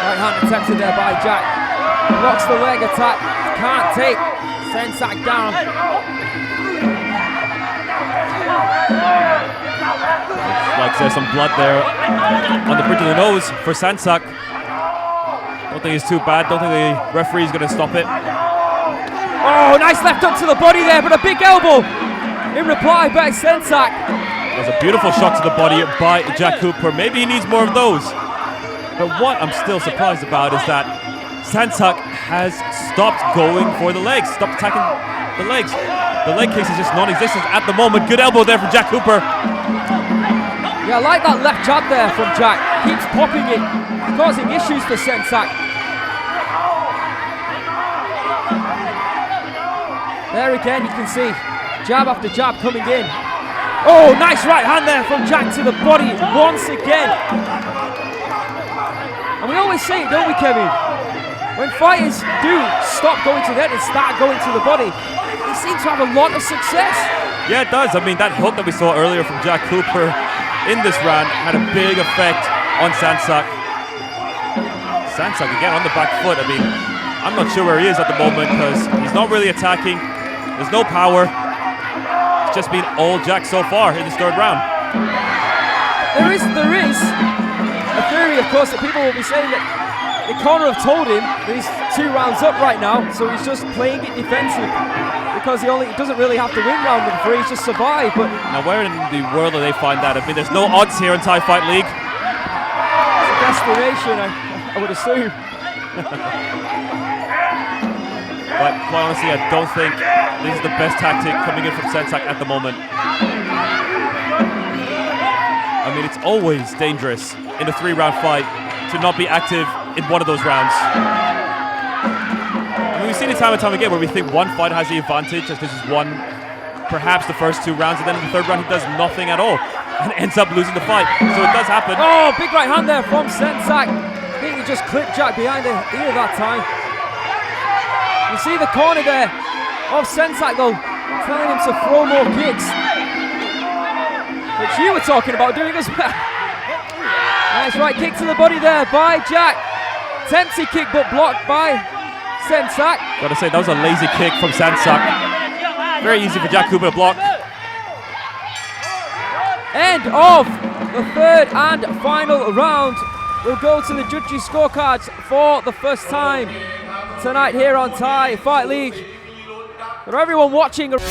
Right hand attempted there by Jack. Blocks the leg attack. Can't take Sansak down. Like there's some blood there on the bridge of the nose for Sansak. Don't think it's too bad. Don't think the referee's going to stop it. Oh, nice left hook to the body there, but a big elbow in reply by Sansak. There's a beautiful shot to the body by Jack Cooper. Maybe he needs more of those. But what I'm still surprised about is that Sansak has stopped going for the legs, stopped attacking the legs. The leg case is just non-existent at the moment. Good elbow there from Jack Cooper. Yeah, I like that left jab there from Jack. Keeps popping it, causing issues for Sansak. There again, you can see jab after jab coming in. Oh, nice right hand there from Jack to the body once again. And we always say it, don't we, Kevin? When fighters do stop going to the head and start going to the body, they seem to have a lot of success. Yeah, it does. I mean, that hook that we saw earlier from Jack Cooper in this round had a big effect on Sansak. Sansak again on the back foot. I mean, I'm not sure where he is at the moment because he's not really attacking. There's no power. It's just been all Jack so far in this third round. There is a theory, of course, that people will be saying that the corner have told him that he's 2 rounds up right now, so he's just playing it defensive because he doesn't really have to win round number 3, he's just survive. But now, where in the world do they find that? I mean, there's no odds here in Thai Fight League. It's a desperation, I would assume. But quite honestly, I don't think this is the best tactic coming in from Sansak at the moment. I mean, it's always dangerous in a 3-round fight to not be active in one of those rounds. I mean, we've seen it time and time again where we think one fighter has the advantage just because he's won perhaps the first 2 rounds, and then in the 3rd round he does nothing at all and ends up losing the fight. So it does happen. Oh, big right hand there from Sansak. I think he just clipped Jack behind the ear that time. You see the corner there of Sansak though, telling him to throw more kicks, which you were talking about doing as well. Nice right kick to the body there by Jack. Tempting kick but blocked by Sansak. Gotta say, that was a lazy kick from Sansak. Very easy for Jack Cooper to block. End of the 3rd and final round. We'll go to the judges' scorecards for the first time tonight here on Thai Fight League. For everyone watching, but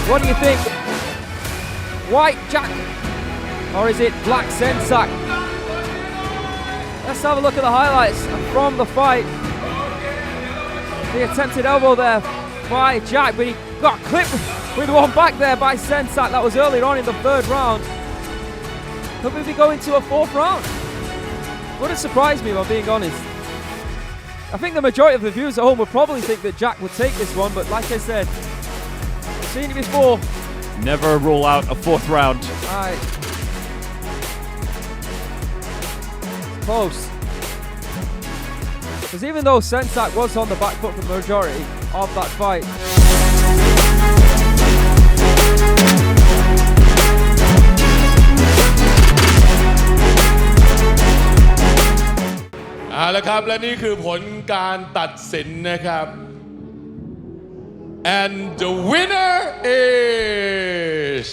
what do you think? White Jack, or is it Black Sansak? Let's have a look at the highlights from the fight. The attempted elbow there by Jack, but he got clipped with one back there by Sansak. That was earlier on in the 3rd round. Could we be going to a 4th round? Wouldn't surprise me, if I'm being honest. I think the majority of the viewers at home would probably think that Jack would take this one, but like I said, I've seen it before. Never rule out a 4th round. Alright. Close. Because even though Sansak was on the back foot for the majority of that fight,เอาละครับและนี่คือผลการตัดสินนะครับ and the winner is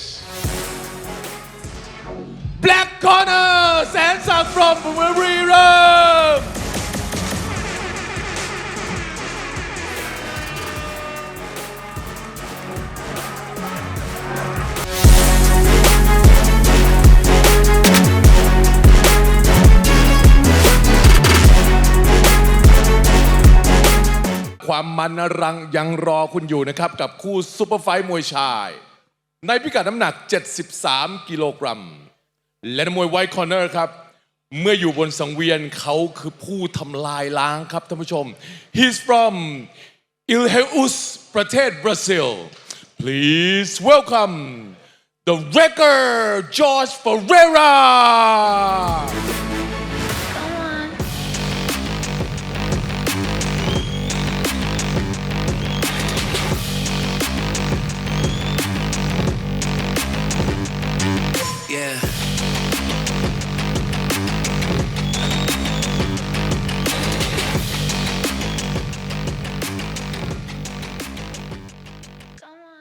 Black Corner Sansak from Pereira.ความมันรังยังรอคุณอยู่นะครับกับคู่ซุปเปอร์ไฟท์มวยชายในพิกัดน้ำหนัก73 กิโลกรัมและนักมวยไวท์คอร์เนอร์ครับเมื่ออยู่บนสังเวียนเขาคือผู้ทำลายล้างครับท่านผู้ชม He's from Ilhéus ประเทศบราซิล Please welcome the wrecker George Ferrera. Yeah. Come on.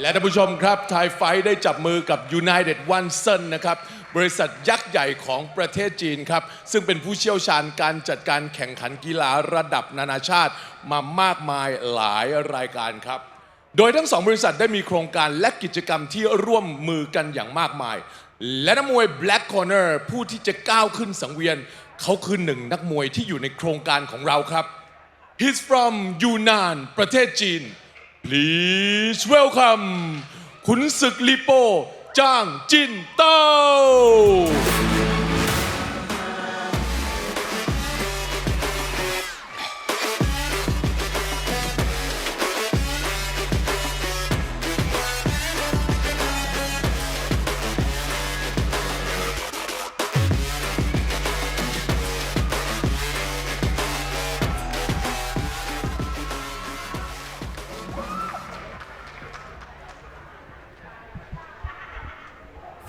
และท่านผู้ชมครับไทยไฟท์ได้จับมือกับ United One Sun นะครับบริษัทยักษ์ใหญ่ของประเทศจีนครับซึ่งเป็นผู้เชี่ยวชาญการจัดการแข่งขันกีฬาระดับนานาชาติมามากมายหลายรายการครับโดยทั้ง2บริษัทได้มีโครงการและกิจกรรมที่ร่วมมือกันอย่างมากมายและนักมวย Black Corner ผู้ที่จะก้าวขึ้นสังเวียนเขาคือหนึ่งนักมวยที่อยู่ในโครงการของเราครับ He's from Yunnan ประเทศจีน Please welcome ขุนศึกลีโป้จ้างจินเต้า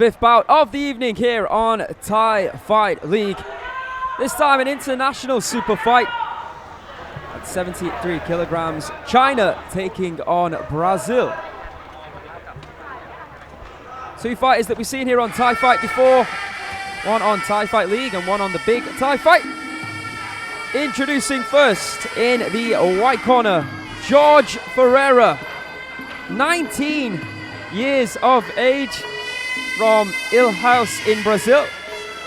fifth bout of the evening here on Thai Fight League. This time an international super fight at 73 kilograms. China taking on Brazil. Two fighters that we've seen here on Thai Fight before. One on Thai Fight League and one on the big Thai Fight. Introducing first in the white corner, George Ferrera, 19 years of age, from Ilhéus in Brazil,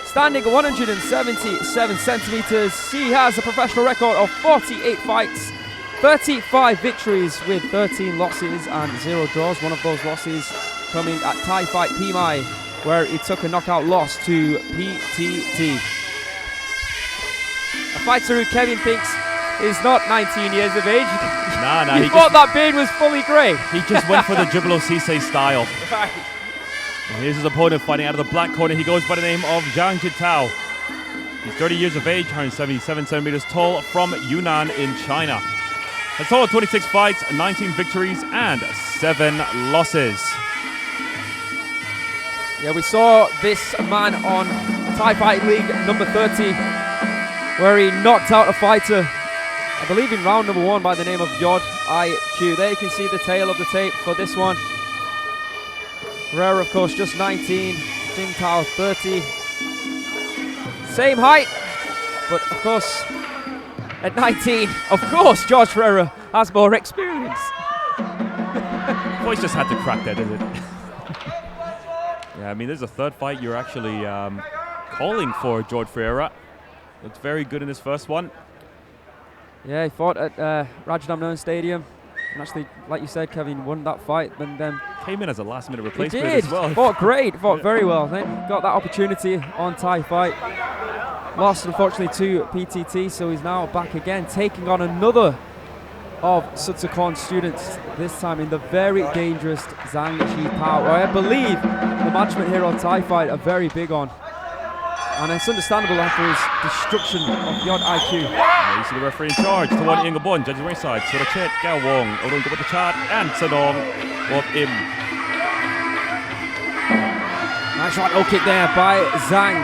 standing at 177 centimeters. He has a professional record of 48 fights, 35 victories with 13 losses and 0 draws. One of those losses coming at Thai Fight PMI, where he took a knockout loss to PTT. A fighter who Kevin thinks is not 19 years of age. Nah, he thought that beard was fully grey. He just went for the Jibolo Sise style. Right. And here's his opponent fighting out of the black corner. He goes by the name of Zhang Jintao. He's 30 years of age, 177 centimeters tall, from Yunnan in China. A total of 26 fights, 19 victories, and 7 losses. Yeah, we saw this man on Thai Fight League number 30, where he knocked out a fighter, I believe in round number 1, by the name of Yod IQ. There you can see the tail of the tape for this one. Ferrera, of course, just 19. Jintao, 30. Same height, but of course, at 19, of course, George Ferreira has more experience. Voice just had to crack that, did it? Yeah, I mean, there's a third fight you're actually calling for George Ferreira. Looks very good in his first one. Yeah, he fought at Rajdamnern Stadium. And actually, like you said, Kevin, won that fight. And then came in as a last-minute replacement he did. as well. Fought great, fought very well. Then got that opportunity on Thai Fight. Lost, unfortunately, to PTT, so he's now back again, taking on another of Sutsukon's students, this time in the very dangerous Zhang Jipao, who I believe the management here on Thai Fight are very big on. And it's understandable after his destruction of Yod IQ. Yeah, you see the referee in charge, Tawan Ingabon, judges ringside, Sura Chet, Gao Wong, Odon Gabata and Sadong Bob Im. Nice right low kick there by Zhang.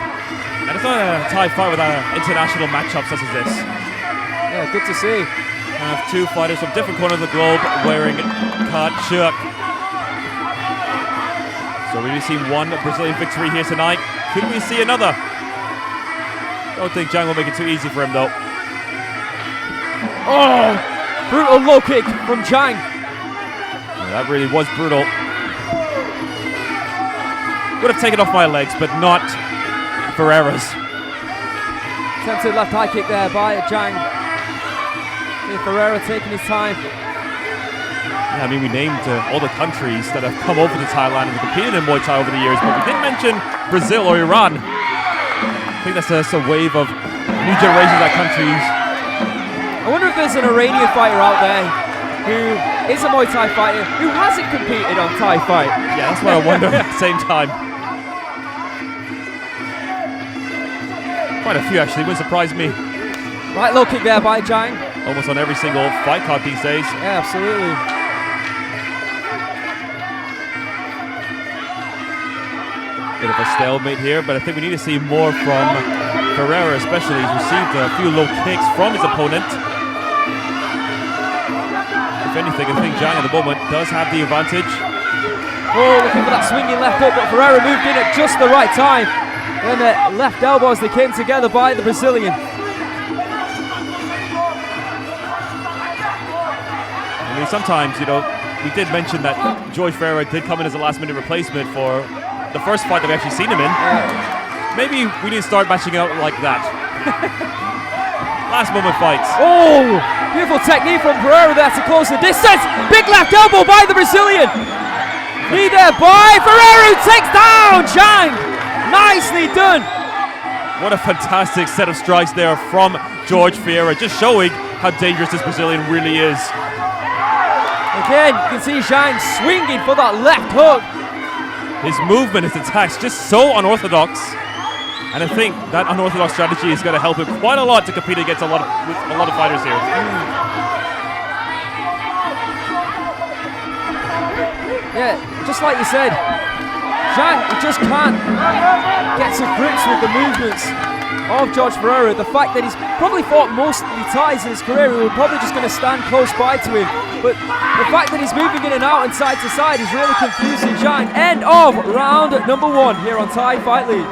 And it's not a Thai fight with an international matchup such as this. Yeah, good to see. Have two fighters from different corners of the globe wearing card shirt. So we've seen one Brazilian victory here tonight. Could we see another? Don't think Janga will make it too easy for him though. Oh, brutal low kick from Jang. Yeah, that really was brutal. Would have taken off my legs, but not Ferreira's. Attempted left high kick there by Jang. Ferrera taking his time. Yeah, I mean, we named all the countries that have come over to Thailand and competed in Muay Thai over the years, but we didn't mention Brazil or Iran. I think that's a wave of new generations of countries. I wonder if there's an Iranian fighter out there who is a Muay Thai fighter who hasn't competed on Thai Fight. Yeah, that's what I wonder at the same time. Quite a few actually, wouldn't surprise me. Right low kick there by Jang. Almost on every single fight card these days. Yeah, absolutely. Bit of a stalemate here, but I think we need to see more from Pereira especially. He's received a few low kicks from his opponent. If anything, I think Jang at the moment does have the advantage. Oh, looking for that swinging left hook, but Ferrera moved in at just the right time. Then the left elbows, they came together by the Brazilian. I mean, sometimes, you know, we did mention that George Ferreira did come in as a last-minute replacement for the first fight that we actually seen him in. Maybe we need to start matching out like that. Last-moment fights. Oh, beautiful technique from Pereira there to close the distance. Big left elbow by the Brazilian. Knee there by Ferrera, who takes down Jang. Nicely done. What a fantastic set of strikes there from George Ferreira, just showing how dangerous this Brazilian really is. Again, you can see Zhang swinging for that left hook. His movement, his attacks, just so unorthodox. And I think that unorthodox strategy is going to help him quite a lot to compete against a lot of fighters here. Yeah, just like you said, Zhang just can't get to grips with the movements of George Ferreira. The fact that he's probably fought mostly Thais in his career, we're probably just going to stand close by to him. But the fact that he's moving in and out and side to side is really confusing Zhang. End of round number 1 here on Thai Fight League.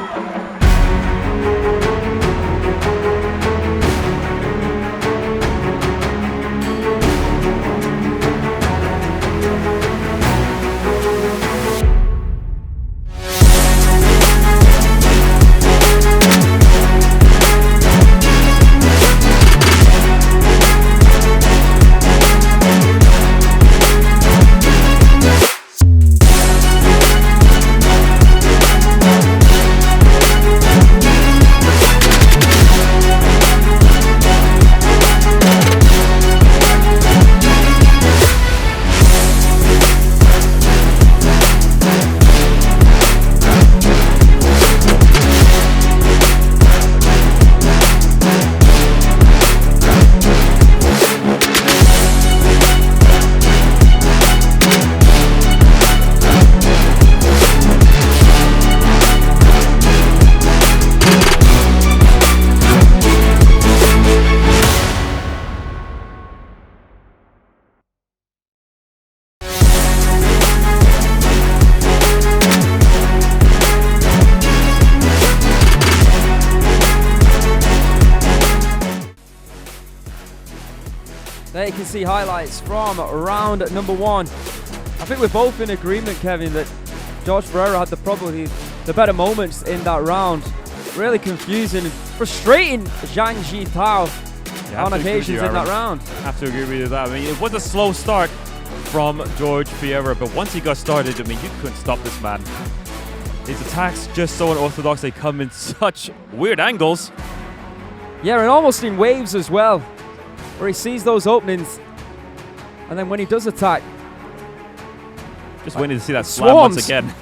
There you can see highlights from round number 1. I think we're both in agreement, Kevin, that George Ferrera had probably the better moments in that round. Really confusing and frustrating Zhang Jitao on occasions in that round. I have to agree with you that. I mean, it was a slow start from George Ferrera, but once he got started, I mean, you couldn't stop this man. His attacks just so unorthodox. They come in such weird angles. Yeah, and almost in waves as well, where he sees those openings, and then when he does attack, just waiting to see that slam once again.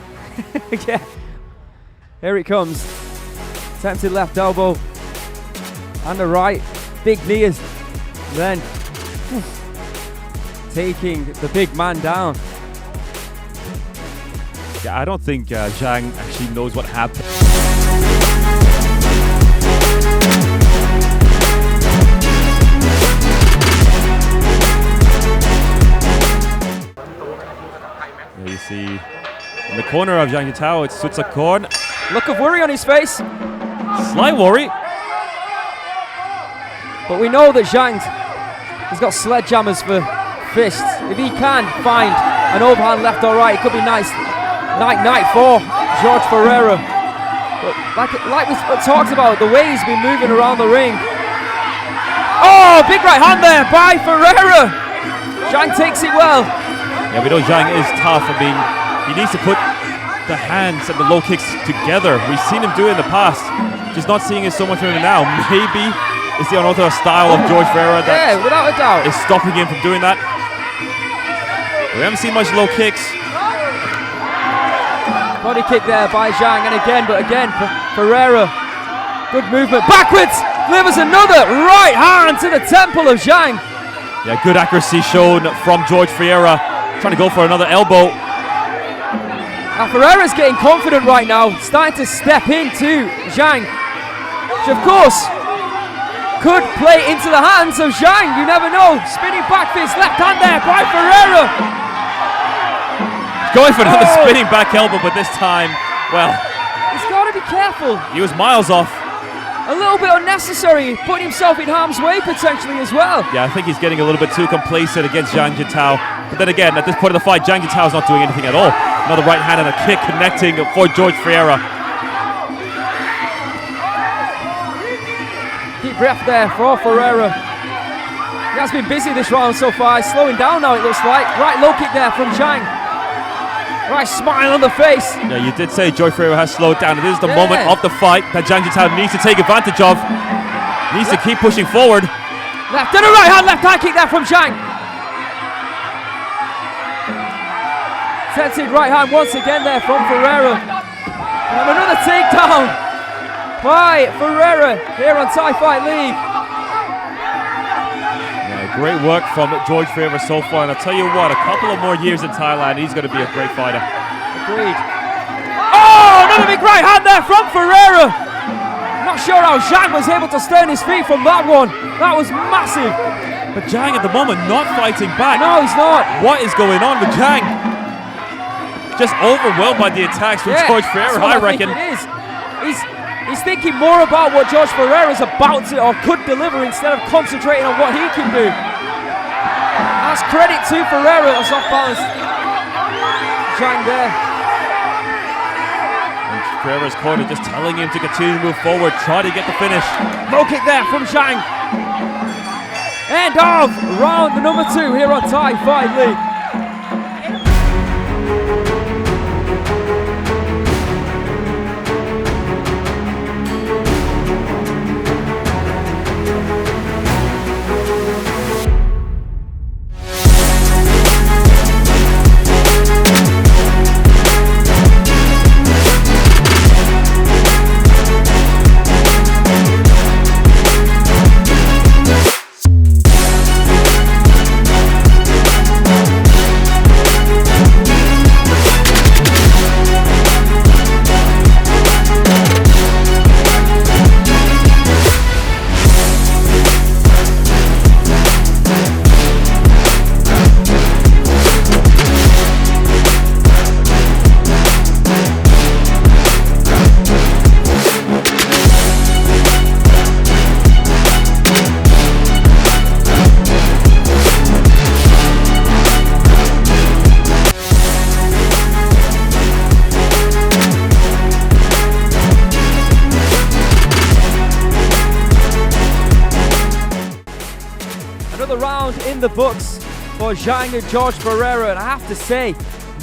Yeah, here it comes. Attempted left elbow and the right, big knees, then taking the big man down. Yeah, I don't think Zhang actually knows what happened. There you see in the corner of Zhang Jitao, it's Sutsakorn. Look of worry on his face. Slight worry. But we know that Zhang has got sledgehammers for fists. If he can find an overhand left or right, it could be nice. Night for George Ferrera. But like we talked about, the way he's been moving around the ring. Oh, big right hand there by Ferrera. Zhang takes it well. Yeah, we know Zhang is tough. I mean, he needs to put the hands and the low kicks together. We've seen him do it in the past. Just not seeing it so much from him now. Maybe it's the unorthodox style of George Ferrera that without a doubt is stopping him from doing that. We haven't seen much low kicks. Body kick there by Zhang, and again, Ferrera. Good movement backwards. Delivers another right hand to the temple of Zhang. Yeah, good accuracy shown from George Ferrera. Trying to go for another elbow. Now Ferrera's getting confident right now, starting to step into Zhang, which of course could play into the hands of Zhang. You never know. Spinning back fist, left hand there by Ferrera. Going for another spinning back elbow, but this time, well, he's got to be careful. He was miles off. A little bit unnecessary, putting himself in harm's way potentially as well. Yeah, I think he's getting a little bit too complacent against Zhang Jitao. But then again, at this point of the fight, Zhang Jitao's not doing anything at all. Another right hand and a kick connecting for George Ferrera. Deep breath there for Ferrera. He has been busy this round so far. He's slowing down now, it looks like. Right low kick there from Zhang. Right smile on the face. Yeah, you did say George Ferrera has slowed down. It is the moment of the fight that Zhang Jitao needs to take advantage of. Needs to keep pushing forward. Left and a right hand, left high kick there from Zhang. Tempted right hand once again there from Ferrera. And another takedown by Ferrera here on Thai Fight League. Great work from George Ferrera so far, and I'll tell you what, a couple of more years in Thailand, he's going to be a great fighter. Agreed. Oh, another big right hand there from Ferrera. Not sure how Zhang was able to stay on his feet from that one. That was massive. But Zhang at the moment not fighting back. No, he's not. What is going on with Zhang? Just overwhelmed by the attacks from George Ferrera, I reckon. It is. He's thinking more about what George Ferrera is about to or could deliver instead of concentrating on what he can do. That's credit to Ferrera, that's off balance. Zhang there. And Ferrera's corner just telling him to continue to move forward, try to get the finish. Low kick there from Zhang. End of round number 2 here on Thai Fight League. Another round in the books for Zhang and George Ferrera, and I have to say,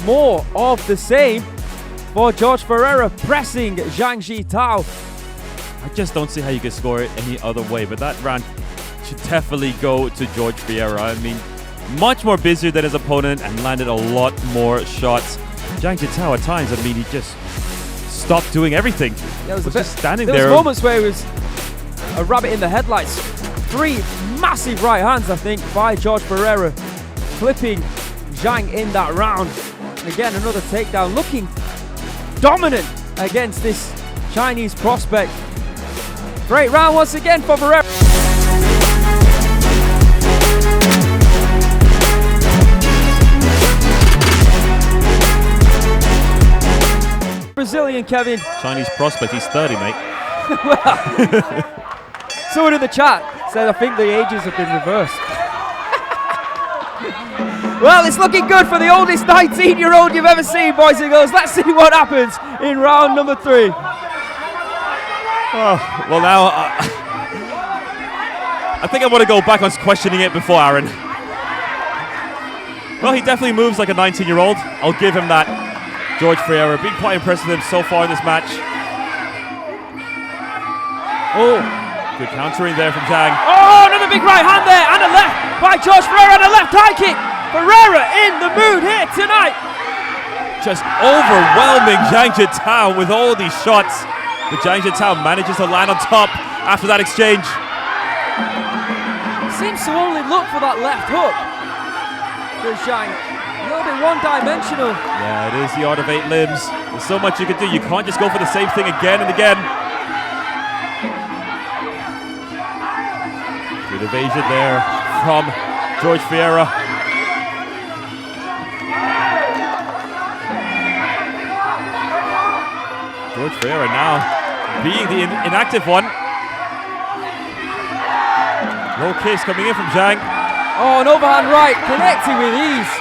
more of the same for George Ferrera pressing Zhang Jitao. I just don't see how you could score it any other way, but that round should definitely go to George Ferrera. I mean, much more busier than his opponent and landed a lot more shots. Zhang Jitao at times, I mean, he just stopped doing everything. Yeah, was just standing there there. was moments where it was a rabbit in the headlights. 3 massive right hands, I think, by George Ferrera, flipping Zhang in that round. And again, another takedown, looking dominant against this Chinese prospect. Great round once again for Ferrera. Brazilian Kevin. Chinese prospect, he's 30, mate. Well, someone in the chat said I think the ages have been reversed. Well, it's looking good for the oldest 19-year-old you've ever seen, boys and girls. Let's see what happens in round number 3. Oh, well now, I think I want to go back on questioning it before Aaron. Well, he definitely moves like a 19-year-old. I'll give him that. George Ferrera, been quite impressed with him so far in this match. Oh, good countering there from Zhang. Oh, another big right hand there, and a left by George Ferrera, and a left high kick. Ferrera in the mood here tonight. Just overwhelming Zhang Jitao with all these shots. But Zhang Jitao manages to land on top after that exchange. Seems to only look for that left hook. There's Zhang. A little bit one-dimensional. Yeah, it is the art of 8 limbs. There's so much you can do. You can't just go for the same thing again and again. Good evasion there from George Ferrera. George Ferrera now being the inactive one. Low kiss coming in from Zhang. Oh, an overhand right, connecting with ease.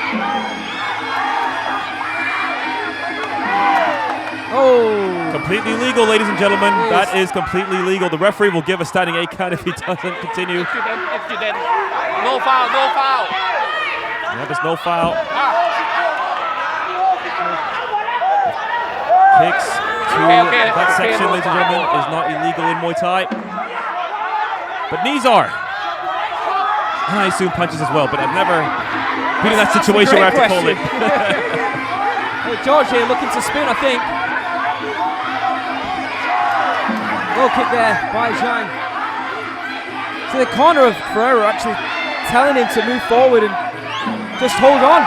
Oh. Completely legal, ladies and gentlemen. That is completely legal. The referee will give a standing 8 count if he doesn't continue. Accident. No foul, no foul. Yeah, there's no foul. Kicks to that section, ladies and gentlemen, is not illegal in Muay Thai. But knees are. And I assume punches as well, but I've never been in that situation where I have to call it. Well, George here looking to spin, I think. Low kick there by Zhang. To the corner of Ferrera, actually telling him to move forward and just hold on.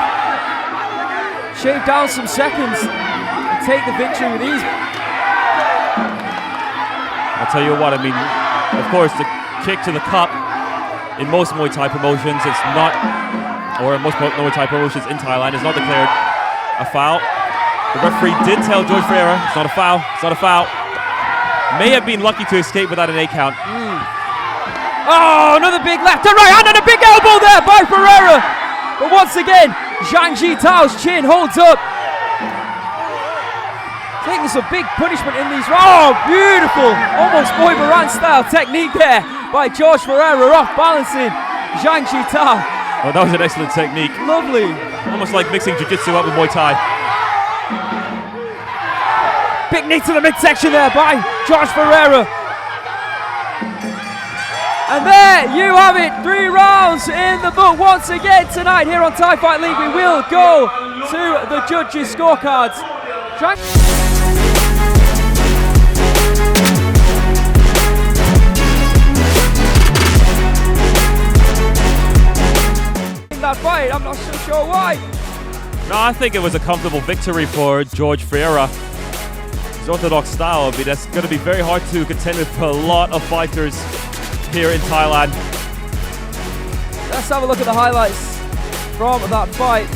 Shave down some seconds and take the victory with ease. I'll tell you what, I mean, of course, the kick to the cup in most Muay Thai promotions, it's not, or in most Muay Thai promotions in Thailand, is not declared a foul. The referee did tell George Ferrera, it's not a foul, it's not a foul. May have been lucky to escape without an 8 count. Oh, another big left to right hand and a big elbow there by Ferrera. But once again, Zhang Jitao's chin holds up. Taking some big punishment in these. Oh, beautiful. Almost Boy Baran style technique there by George Ferrera, off balancing Zhang Jitao. Oh, that was an excellent technique. Lovely. Almost like mixing jiu-jitsu up with Muay Thai. Big knee to the midsection there by George Ferrera. And there you have it, 3 rounds in the book once again tonight here on Thai Fight League. We will go to the judges' scorecards. In that fight, I'm not so sure why. No, I think it was a comfortable victory for George Ferrera. His orthodox style, I mean, that's going to be very hard to contend with for a lot of fighters here in Thailand. Let's have a look at the highlights from that fight.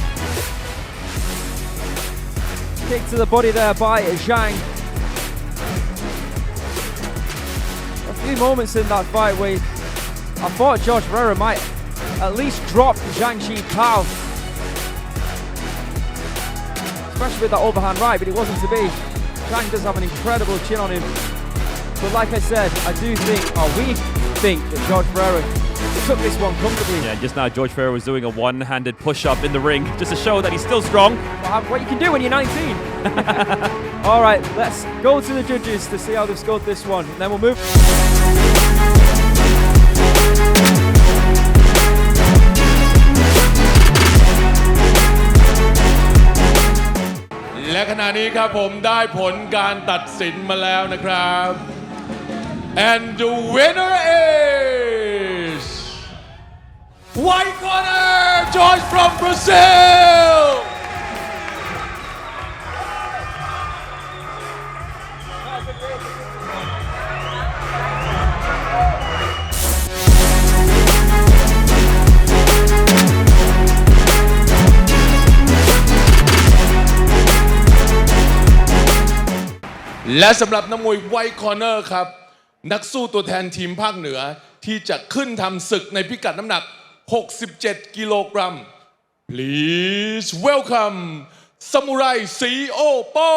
Kick to the body there by Zhang. A few moments in that fight where I thought George Ferrera might at least drop Zhang Jitao, especially with that overhand right, but it wasn't to be. Zhang does have an incredible chin on him. But like I said, I do think, or we think, that George Ferrera took this one comfortably. Yeah, just now George Ferrera was doing a one-handed push-up in the ring just to show that he's still strong. What you can do when you're 19. All right, let's go to the judges to see how they've scored this one, and then we'll move. และขณะนี้ครับผมได้ผลการตัดสินมาแล้วนะครับ and the winner is white corner George from Brazilและสำหรับนักมวยไวท์คอร์เนอร์ครับนักสู้ตัวแทนทีมภาคเหนือที่จะขึ้นทำศึกในพิกัดน้ำหนัก67กิโลกรัม Please welcome ซามูไรสีโอปอ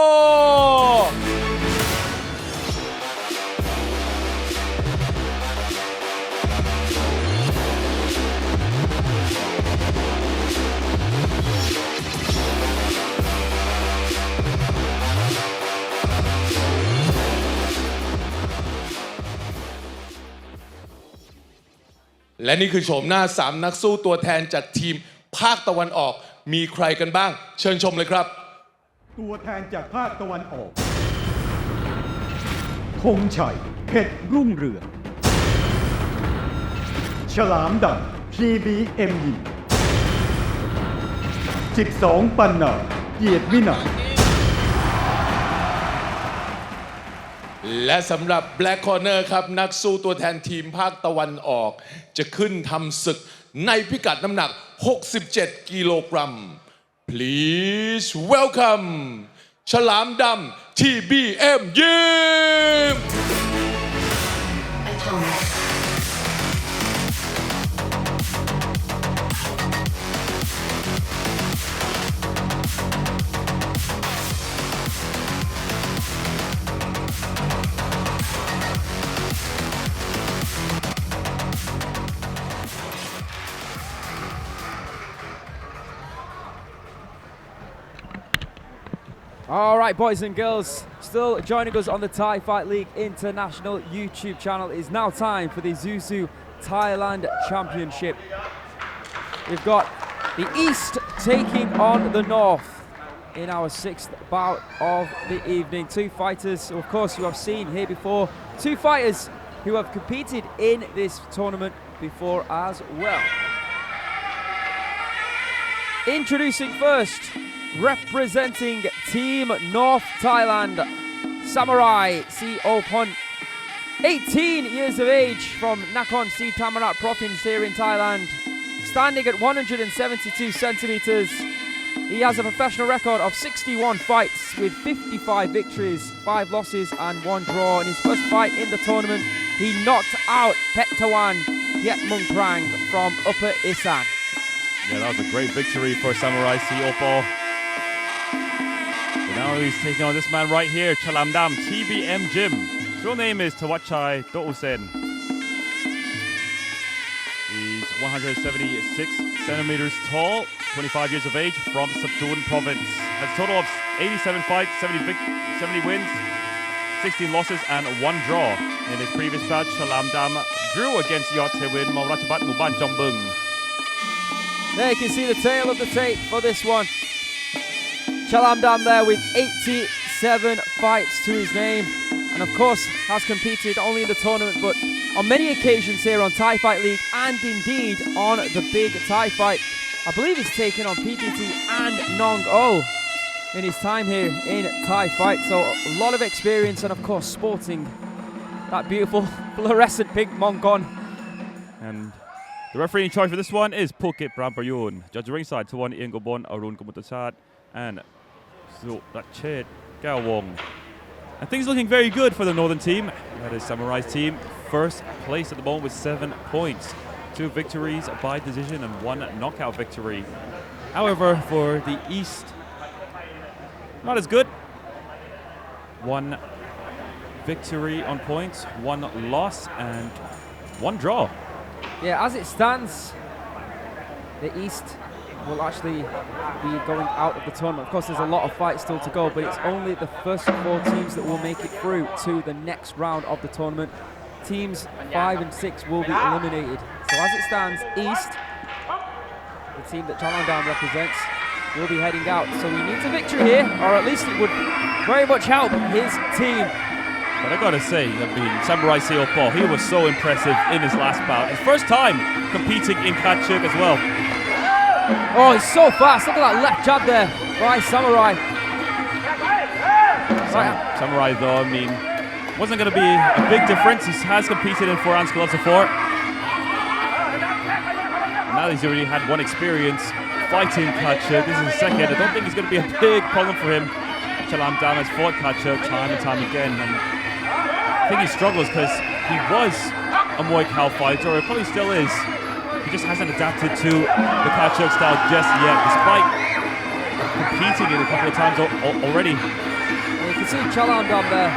และนี่คือโฉมหน้า3นักสู้ตัวแทนจากทีมภาคตะวันออกมีใครกันบ้างเชิญชมเลยครับ ตัวแทนจากภาคตะวันออกธงชัยเพชรรุ่งเรืองฉลามดำ TBM ยิง12 ปันนาเกียรติวินัย และสำหรับ Black Corner ครับนักสู้ตัวแทนทีมภาคตะวันออกจะขึ้นทำศึกในพิกัดน้ำหนัก67กิโลกรัม Please welcome ฉลามดำ TBM ยิมAll right, boys and girls, still joining us on the Thai Fight League International YouTube channel. It is now time for the ISUZU Thailand Championship. We've got the East taking on the North in our 6th bout of the evening. Two fighters, of course, you have seen here before. Two fighters who have competed in this tournament before as well. Introducing first, representing Team North Thailand, Samurai Siopon, 18 years of age from Nakhon Si Thammarat province here in Thailand, standing at 172 centimeters. He has a professional record of 61 fights with 55 victories, 5 losses and 1 draw. In his first fight in the tournament, he knocked out Pettawan Yetmung Prang from Upper Isan. Yeah, that was a great victory for Samurai Siopon. Now he's taking on this man right here, Chalam Dam, TBM Gym. His real name is Tawachai Dousen. He's 176 centimeters tall, 25 years of age, from Sitong province. Has a total of 87 fights, 70 wins, 16 losses and 1 draw. In his previous bout, Chalam Dam drew against Yot Tewin Maurachabat Muban Jombung. There you can see the tail of the tape for this one. Chalam Dam there with 87 fights to his name, and of course has competed only in the tournament but on many occasions here on Thai Fight League and indeed on the big Thai Fight. I believe he's taken on PTT and Nong O in his time here in Thai Fight, so a lot of experience and of course sporting that beautiful fluorescent pink Mongon. And the referee in charge for this one is Phuket Prampayun. Judge ringside Tawan Iengobon Arun Kumutachat and Surachet Gawong. And things looking very good for the Northern team. That is Samurai's team. First place at the moment with 7 points. 2 victories by decision and 1 knockout victory. However, for the East, not as good. 1 victory on points, 1 loss and 1 draw. Yeah, as it stands, the East will actually be going out of the tournament. Of course, there's a lot of fights still to go, but it's only the first 4 teams that will make it through to the next round of the tournament. Teams 5 and 6 will be eliminated. So as it stands, East, the team that Chalam Dam represents, will be heading out. So he needs a victory here, or at least it would very much help his team. But I gotta say, I mean, Samurai Seopo, he was so impressive in his last bout. His first time competing in Kachuk as well. Oh, he's so fast. Look at that left jab there by Samurai. Samurai, though, I mean, wasn't going to be a big difference. He has competed in 4 ounce gloves before. Now he's already had 1 experience fighting Kachuk. This is his second. I don't think it's going to be a big problem for him. Chalam Dam has fought Kachuk time and time again. And I think he struggles because he was a Muay Thai fighter, or he probably still is. He just hasn't adapted to the Kachuk style just yet, despite competing it a couple of times already. And you can see Chalam Dam there,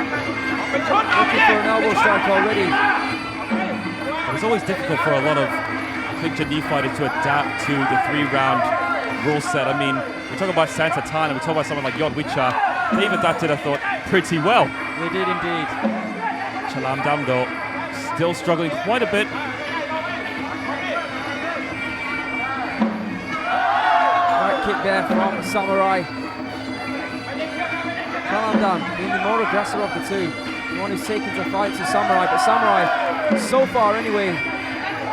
looking for an elbow strike already. But it's always difficult for a lot of clincher knee fighters to adapt to the 3-round rule set. I mean, we talk about Sandet and we talk about someone like Yod Wicha. They've adapted, I thought, pretty well. They did indeed. Chalam Dam, though, still struggling quite a bit. Kick there from Samurai. Chalam Dam being the more aggressive of the 2. The one who's taken the fight to Samurai, but Samurai, so far anyway,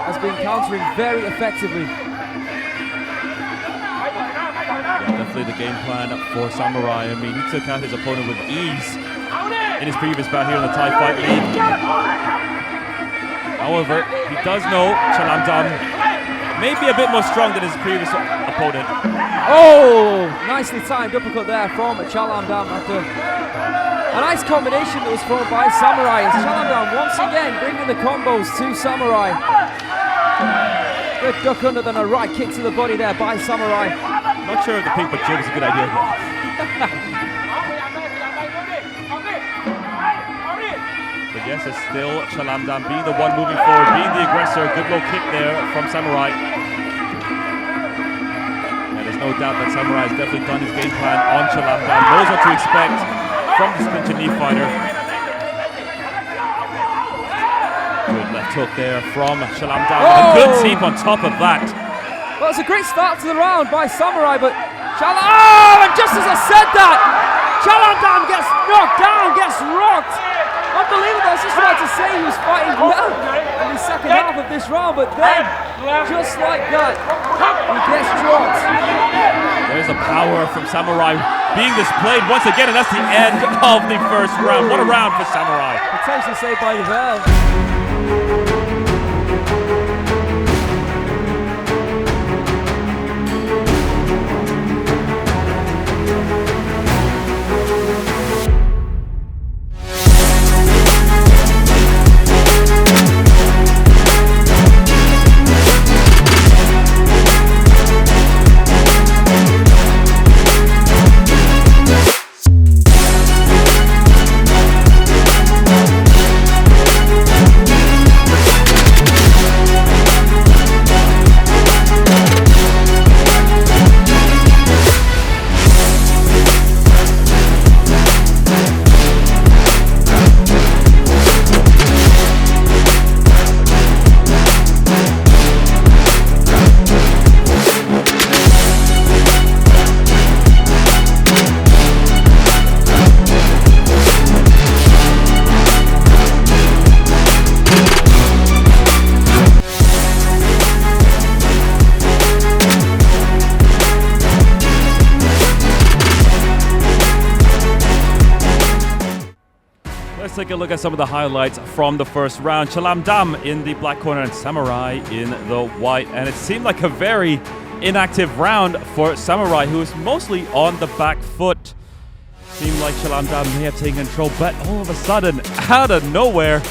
has been countering very effectively. Yeah, definitely the game plan for Samurai. I mean, he took out his opponent with ease in his previous bout here in the THAIFIGHT League. However, he does know Chalam Dam may be a bit more strong than his previous opponent. Oh, nicely timed uppercut there from Chalam Dam after a nice combination that was formed by Samurai. As Chalam Dam once again bringing the combos to Samurai. Good duck under, then a right kick to the body there by Samurai. Not sure if the pink but jib is a good idea though. But yes, it's still Chalam Dam being the one moving forward, being the aggressor. Good low kick there from Samurai. No doubt that Samurai has definitely done his game plan on Chalam Dam, knows what to expect from this clincher knee fighter. Good left hook there from Chalam Dam, with a good teep on top of that. Well, it's a great start to the round by Samurai, but Chalam... Oh, and just as I said that, Chalam Dam gets knocked down, gets rocked. Unbelievable. I was just about to say he was fighting well in the second half of this round, but then, just like that, he gets dropped. There's a power from Samurai being displayed once again, and that's the end of the first round. What a round for Samurai. Potentially saved by the bell. Let's take a look at some of the highlights from the first round. Chalam Dam in the black corner and Samurai in the white. And it seemed like a very inactive round for Samurai, who was mostly on the back foot. Seemed like Chalam Dam may have taken control, but all of a sudden, out of nowhere,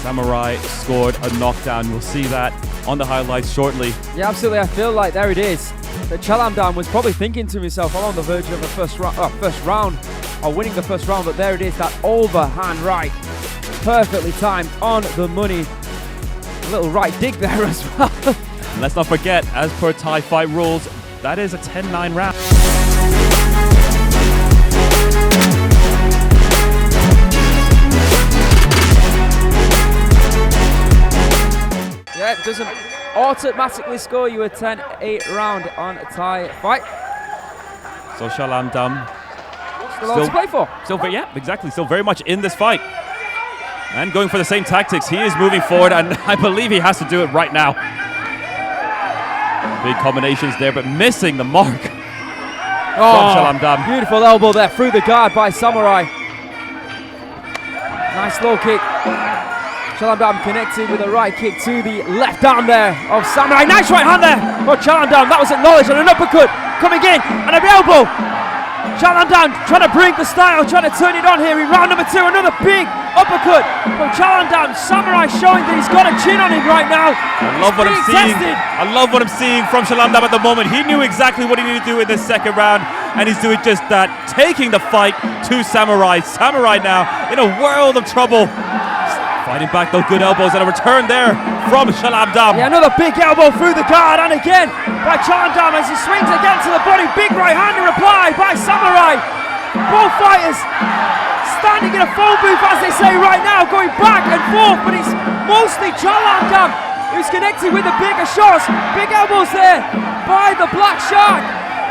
Samurai scored a knockdown. We'll see that on the highlights shortly. Yeah, absolutely. I feel like there it is. That Chalam Dam was probably thinking to himself, I'm on the verge of the first round, or winning the first round, but there it is, that overhand right. Perfectly timed, on the money. little right dig there as well. And let's not forget, as per Thai fight rules, that is a 10-9 round. Yeah, it doesn't automatically score you a 10-8 round on a Thai fight. So Chalam Dam Still all to play for. yeah, exactly. Still very much in this fight. And going for the same tactics. He is moving forward, and I believe he has to do it right now. Big combinations there, but missing the mark from Chalam Dam. Beautiful elbow there through the guard by Samurai. Nice low kick. Chalam Dam connecting with a right kick to the left arm there of Samurai. Nice right hand there for Chalam Dam. That was acknowledged, and an uppercut coming in, and an elbow. Chalam Dam trying to bring the style, trying to turn it on here in round number 2. Another big uppercut from Chalam Dam. Samurai showing that he's got a chin on him right now. I love what I'm seeing. I love what I'm seeing from Chalam Dam at the moment. He knew exactly what he needed to do in this second round, and he's doing just that, taking the fight to Samurai. Samurai now in a world of trouble. Fighting back those good elbows, and a return there from Chalam Dam. Yeah, another big elbow through the guard, and again by Chalam Dam as he swings again to the body. Big right hand in reply by Samurai. Both fighters standing in a phone booth, as they say right now, going back and forth, but it's mostly Chalam Dam who's connected with the bigger shots. Big elbows there by the Black Shark.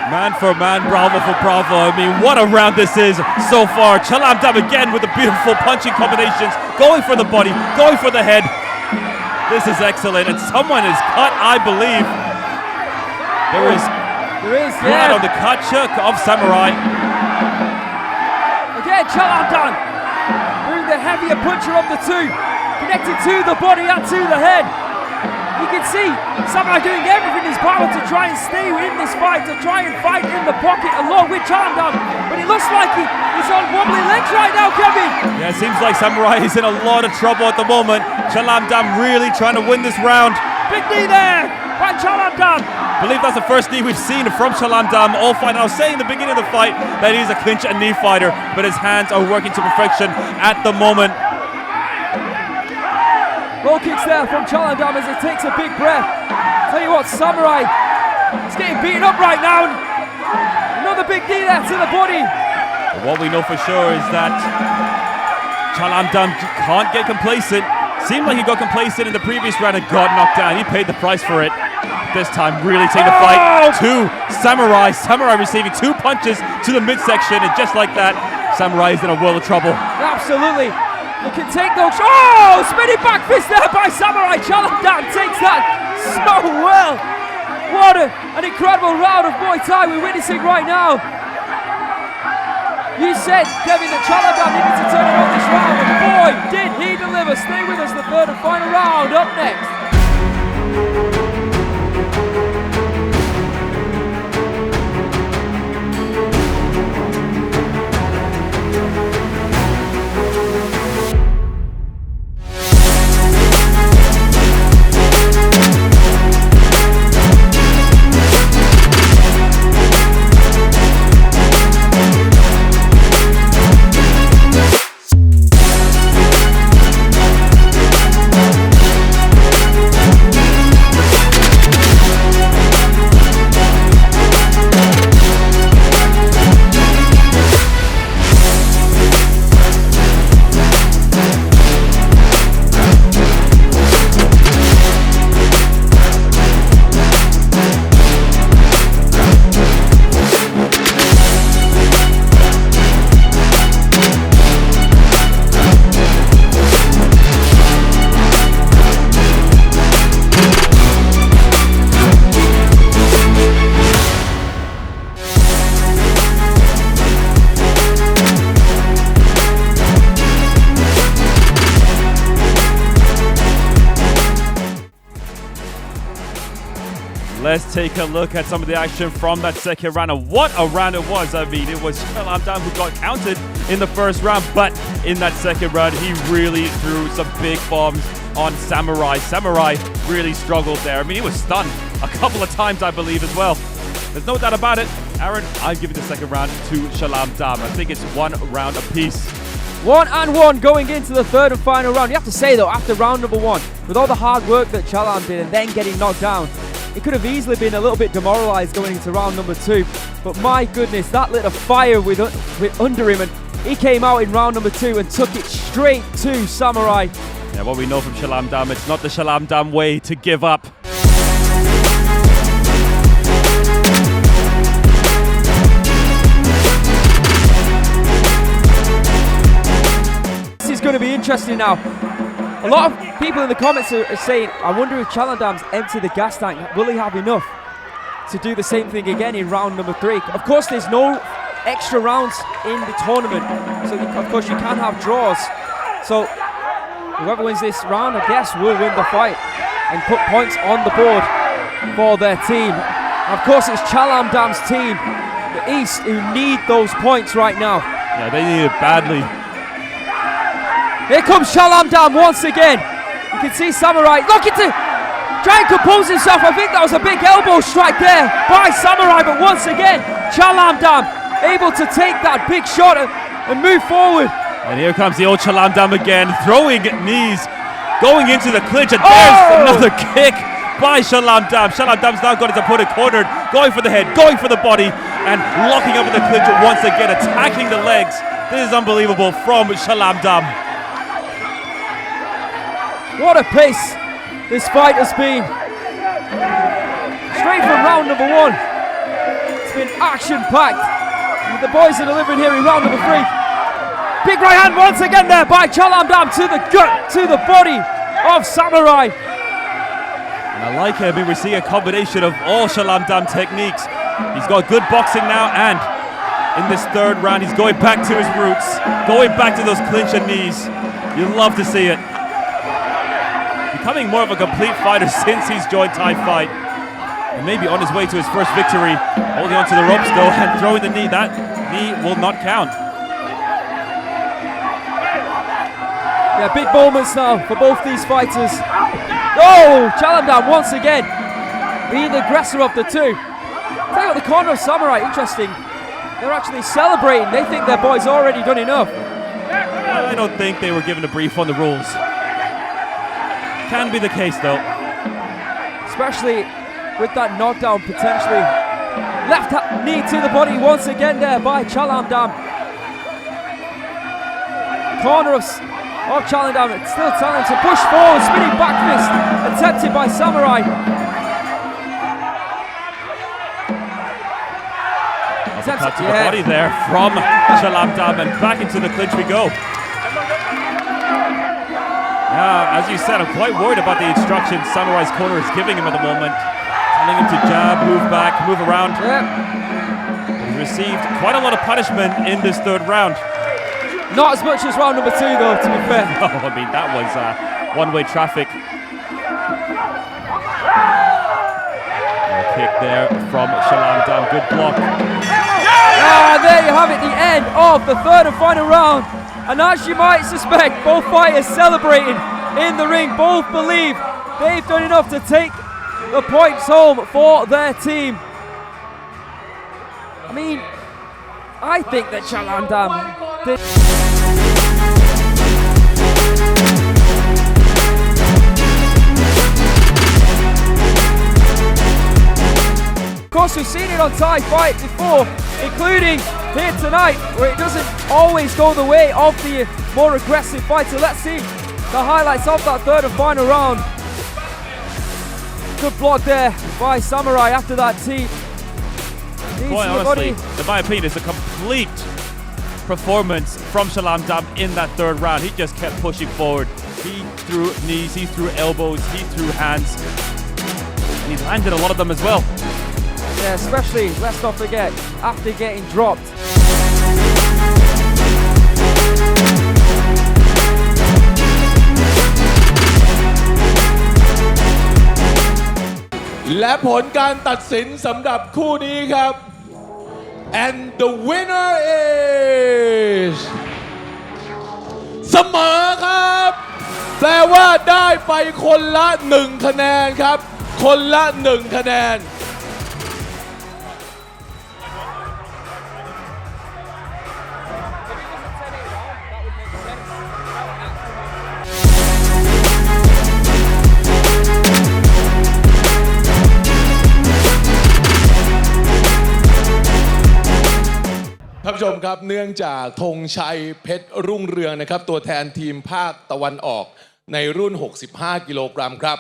Man for man, bravo for bravo. I mean, what a round this is so far. Chalam Dam again with the beautiful punching combinations, going for the body, going for the head. This is excellent, and someone is cut, I believe. There is blood on the kachuk of Samurai. Again, Chalam Dam being the heavier puncher of the two, connected to the body and to the head. You can see Samurai doing everything in his power to try and stay in this fight, to try and fight in the pocket along with Chalam Dam. But it looks like he's on wobbly legs right now, Kevin. Yeah, it seems like Samurai is in a lot of trouble at the moment. Chalam Dam really trying to win this round. Big knee there by Chalam Dam. I believe that's the first knee we've seen from Chalam Dam all fight. I was saying in the beginning of the fight that he's a clinch and knee fighter, but his hands are working to perfection at the moment. Low kicks there from Chalam Dam as he takes a big breath. Tell you what, Samurai is getting beaten up right now. Another big knee there to the body. What we know for sure is that Chalam Dam can't get complacent. Seemed like he got complacent in the previous round and got knocked down. He paid the price for it. This time really taking the fight to Samurai. Samurai receiving 2 punches to the midsection, and just like that, Samurai is in a world of trouble. Absolutely. You can take those. Oh, spinning back fist there by Samurai. Chalam Dam takes that so well. What an incredible round of Muay Thai we're witnessing right now. You said, Kevin, that Chalam Dam needed to turn it on this round, and boy, did he deliver. Stay with us, the third and final round up next. Let's take a look at some of the action from that second round. And what a round it was. I mean, it was Chalam Dam who got counted in the first round, but in that second round, he really threw some big bombs on Samurai. Samurai really struggled there. I mean, he was stunned a couple of times, I believe, as well. There's no doubt about it. Aaron, I'll give you the second round to Chalam Dam. I think it's 1 round apiece. 1-1 going into the third and final round. You have to say though, after round number 1, with all the hard work that Chalam did and then getting knocked down, it could have easily been a little bit demoralized going into round number 2. But my goodness, that lit a fire with under him, and he came out in round number 2 and took it straight to Samurai. Yeah, what we know from Chalam Dam, it's not the Chalam Dam way to give up. This is going to be interesting now. A lot of people in the comments are saying, I wonder if Chalam Dam's emptied the gas tank, will he have enough to do the same thing again in round number 3? Of course, there's no extra rounds in the tournament, so of course you can have draws. So whoever wins this round, I guess, will win the fight and put points on the board for their team. Of course, it's Chalam Dam's team, the East, who need those points right now. Yeah, they need it badly. Here comes Chalam Dam once again. You can see Samurai looking to try and compose himself. I think that was a big elbow strike there by Samurai, but once again, Chalam Dam able to take that big shot and move forward. And here comes the old Chalam Dam again, throwing knees, going into the clinch, and there's another kick by Chalam Dam. Chalam Dam's now got his opponent cornered, going for the head, going for the body, and locking up in the clinch once again, attacking the legs. This is unbelievable from Chalam Dam. What a pace this fight has been. Straight from round number 1. It's been action-packed. The boys are delivering here in round number 3. Big right hand once again there by Chalam Dam to the gut, to the body of Samurai. And I like it. I mean, we're seeing a combination of all Chalam Dam techniques. He's got good boxing now, and in this third round, he's going back to his roots, going back to those clinch and knees. You love to see it. Becoming more of a complete fighter since he's joined THAIFIGHT, and maybe on his way to his first victory, holding onto the ropes though and throwing the knee. That knee will not count. Yeah, big moments now for both these fighters. Oh, Chalam Dam once again being the aggressor of the two. Tell you what, the corner of Samurai, interesting. They're actually celebrating. They think their boy's already done enough. I don't think they were given a brief on the rules. Can be the case though. Especially with that knockdown potentially. Left knee to the body once again there by Chalam Dam. Corner of Chalam Dam, it's still telling him to push forward, spinning back fist attempted by Samurai. Cut to the body there from Chalam Dam, and back into the clinch we go. Yeah, as you said, I'm quite worried about the instructions Samurai's corner is giving him at the moment. Telling him to jab, move back, move around. He's received quite a lot of punishment in this third round. Not as much as round number 2 though, to be fair. Oh, I mean, that was one-way traffic. Kick there from Chalam Dam, good block. There you have it, the end of the third and final round. And as you might suspect, both fighters celebrating in the ring. Both believe they've done enough to take the points home for their team. I mean, I think that Chalam Dam did. Of course, we've seen it on THAIFIGHT before, including here tonight, where it doesn't always go the way of the more aggressive fighter. Let's see the highlights of that third and final round. Good block there by Samurai after that tee. Boy, honestly, in my opinion, it's a complete performance from Chalam Dam in that third round. He just kept pushing forward. He threw knees, he threw elbows, he threw hands. And he landed a lot of them as well. Yeah, especially, let's not forget, after getting dropped.และผลการตัดสินสำหรับคู่นี้ครับ and the winner is เสมอครับแปลว่าได้ไปคนละ1คะแนนครับคนละ1คะแนน ผู้ชมครับเนื่องจากธงชัยเพชรรุ่งเรืองนะครับตัวแทนทีมภาคตะวันออกในรุ่น 65 กิโลกรัมครับ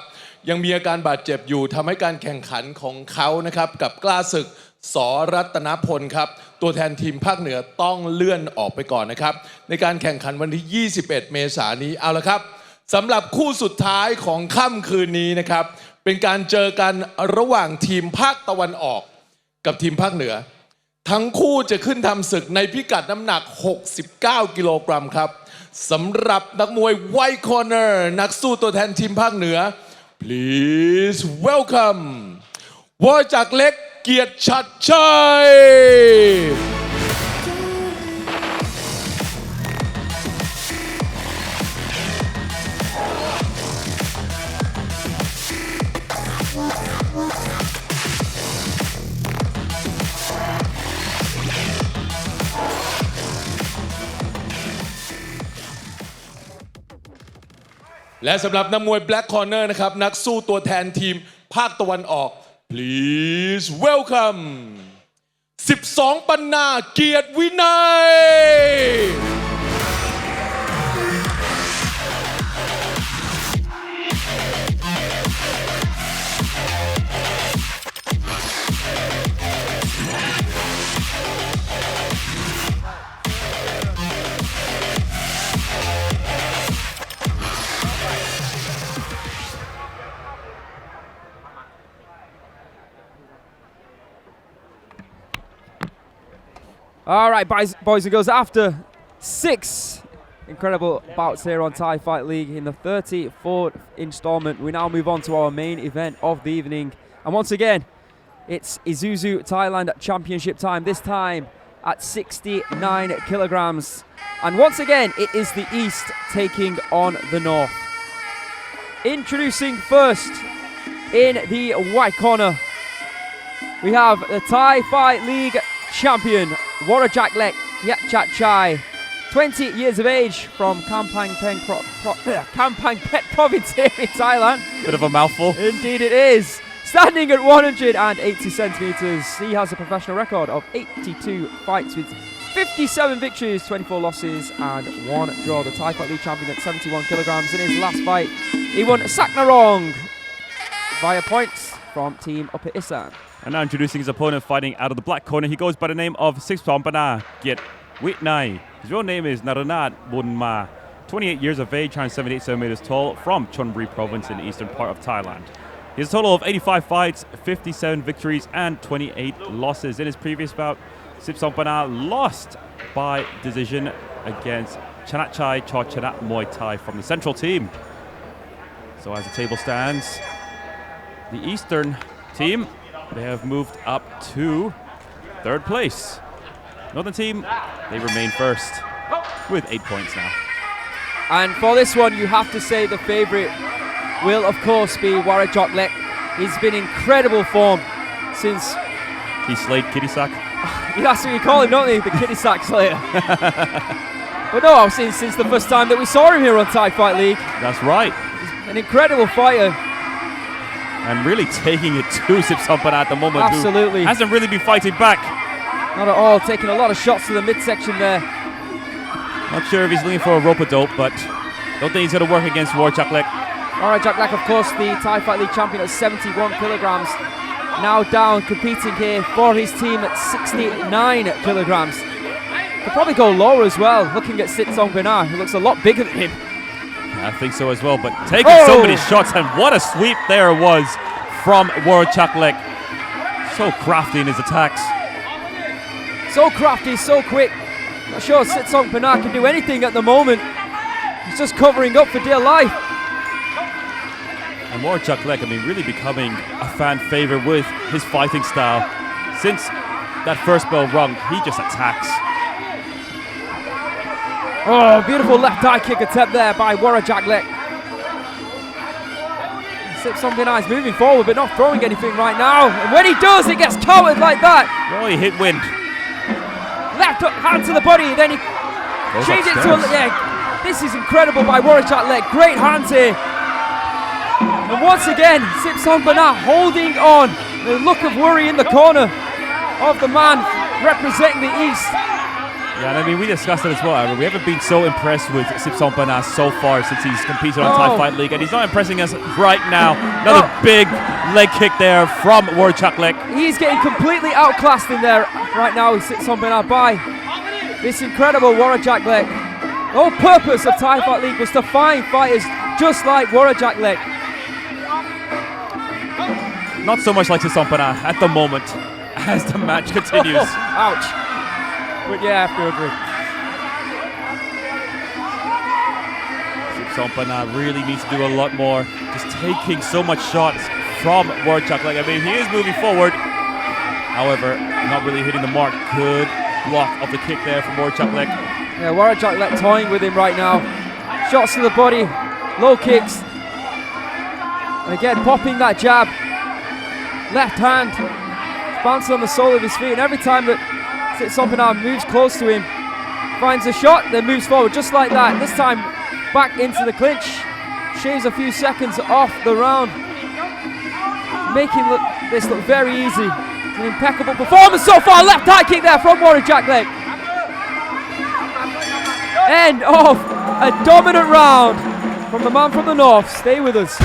ยังมีอาการบาดเจ็บอยู่ทำให้การแข่งขันของเขานะครับกับกล้าศึกส.รัตนพลครับตัวแทนทีมภาคเหนือต้องเลื่อนออกไปก่อนนะครับในการแข่งขันวันที่ 21 เมษายนนี้เอาละครับสำหรับคู่สุดท้ายของค่ำคืนนี้นะครับเป็นการเจอกันระหว่างทีมภาคตะวันออกกับทีมภาคเหนือทั้งคู่จะขึ้นทำศึกในพิกัดน้ำหนัก 69 กิโลกรัมครับสำหรับนักมวยไวท์คอร์เนอร์นักสู้ตัวแทนทีมภาคเหนือ please welcome วรจักรเล็กเกียรติชัดชัยและสำหรับนักมวย Black Corner นะครับนักสู้ตัวแทนทีมภาคตะวันออก please welcome 12 ปันนาเกียรติวินัยAll right, boys and girls, after 6 incredible bouts here on Thai Fight League in the 34th installment, we now move on to our main event of the evening. And once again, it's ISUZU Thailand Championship time, this time at 69 kilograms. And once again, it is the East taking on the North. Introducing first in the white corner, we have the Thai Fight League champion, Jackle Yatchat Chai, 20 years of age from Kampang Phet province here in Thailand. Bit of a mouthful. Indeed it is. Standing at 180 centimeters, he has a professional record of 82 fights with 57 victories, 24 losses and 1 draw. The Thai Fight League champion at 71 kilograms. In his last fight, he won Saknarong via points from Team Upper Isan. And now introducing his opponent fighting out of the black corner. He goes by the name of 16 ปันนาเกียรติวินัย. His real name is Naranat Bunma. 28 years of age, 178 centimeters tall, from Chonburi province in the eastern part of Thailand. He has a total of 85 fights, 57 victories and 28 losses. In his previous bout, 16 ปันนา lost by decision against Chanachai Chorchanat Muay from the central team. So as the table stands, the eastern team, they have moved up to 3rd place. Northern team, they remain first with 8 points now. And for this one, you have to say the favourite will, of course, be Jackle. He's been in incredible form since... He slayed Kitty-Sack. That's what you call him, don't they? The Kitty-Sack Slayer. But no, since the first time that we saw him here on Thai Fight League. That's right. He's an incredible fighter. And really taking it to 16 ปันนาat the moment. Absolutely. Who hasn't really been fighting back. Not at all, taking a lot of shots to the midsection there. Not sure if he's leaning for a rope-a-dope, but don't think he's going to work against Jackle. Jackle, of course, the Thai Fight League champion at 71 kilograms. Now down, competing here for his team at 69 kilograms. Could probably go lower as well, looking at Sitong Berar, who looks a lot bigger than him. I think so as well, but taking so many shots, and what a sweep there was from Jackle. So crafty in his attacks. So crafty, so quick. Not sure Sitong Berar can do anything at the moment. He's just covering up for dear life. And Jackle, I mean, really becoming a fan favorite with his fighting style. Since that first bell rung, he just attacks. Oh, beautiful left eye kick attempt there by Jackle. Sitong Berar is moving forward but not throwing anything right now. And when he does, it gets countered like that. Oh, he hit wind. Left hand to the body, then he changed it to a... Yeah, this is incredible by Jackle. Great hands here. And once again, Sitong Berar holding on. The look of worry in the corner of the man representing the East. Yeah, and I mean, we discussed it as well. I mean, we haven't been so impressed with Sipsompana so far since he's competed on Thai Fight League, and he's not impressing us right now. Another big leg kick there from Jackle. He's getting completely outclassed in there right now. He sits on Berar by this incredible Jackle. The whole purpose of Thai Fight League was to find fighters just like Jackle. Not so much like Sipsompana at the moment as the match continues. Ouch. But yeah, I have to agree. Sipsompana really needs to do a lot more. Just taking so much shots from Jackle. I mean, he is moving forward. However, not really hitting the mark. Good block of the kick there from Jackle. Yeah, Jackle toying with him right now. Shots to the body, low kicks. And again, popping that jab. Left hand, bouncing on the sole of his feet. And every time that Sipsompana moves close to him, finds a shot, then moves forward just like that. This time back into the clinch, shaves a few seconds off the round, making this look very easy. An impeccable performance so far. Left high kick there from Jackle. End of a dominant round from the man from the north. Stay with us.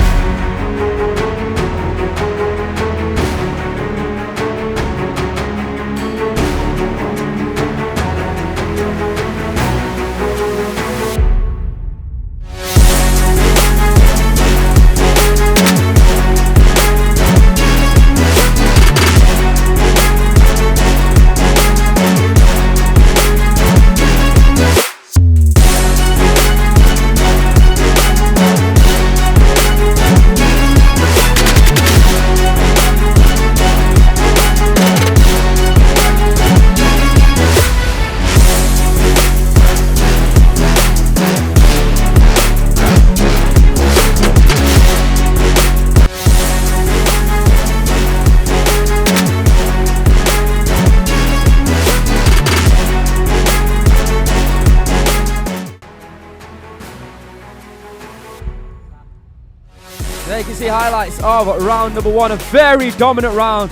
There you can see highlights of round number one, a very dominant round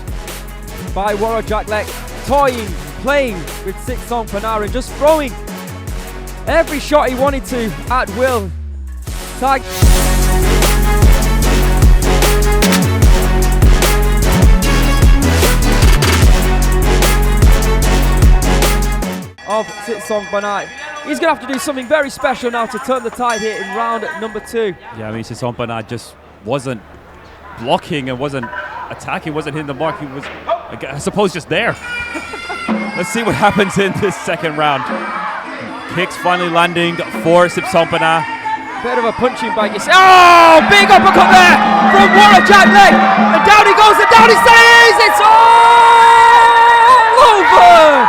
by Jackle, toying, playing with Sipsompana and just throwing every shot he wanted to at will. Tag. Of Sipsompana. He's going to have to do something very special now to turn the tide here in round number two. Yeah, I mean, Sipsompana just wasn't blocking and wasn't attacking, wasn't hitting the mark. He was, I suppose, just there. Let's see what happens in this second round. Kicks finally landing for Sipsompana. Bit of a punching bag. Oh, big uppercut there from Jackle. And down he goes, and down he stays. It's all over.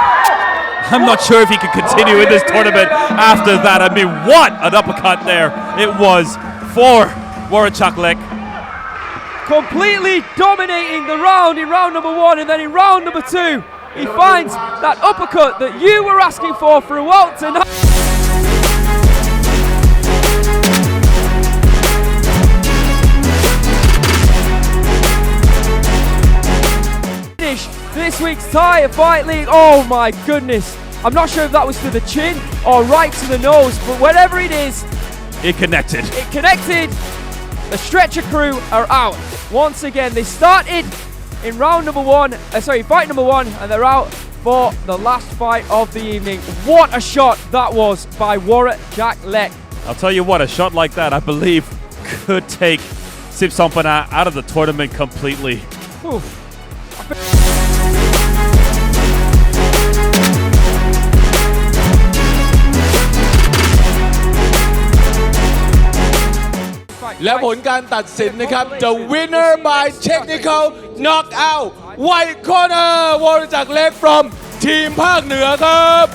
I'm not sure if he can continue in this tournament after that. I mean, what an uppercut there it was for Jackle. Completely dominating the round in round number one, and then in round number two, he finds that uppercut that you were asking for throughout tonight. Finish this week's Thai Fight League. Oh my goodness. I'm not sure if that was to the chin or right to the nose, but whatever it is, it connected. It connected. The Stretcher crew are out. Once again, they started in fight number one, and they're out for the last fight of the evening. What a shot that was by Jackle. I'll tell you what, a shot like that, I believe, could take Sipsompana out of the tournament completely. Ooh.และผลการตัดสินนะครับ The winner by technical knockout White corner Jackle from ทีมภาคเหนือครับ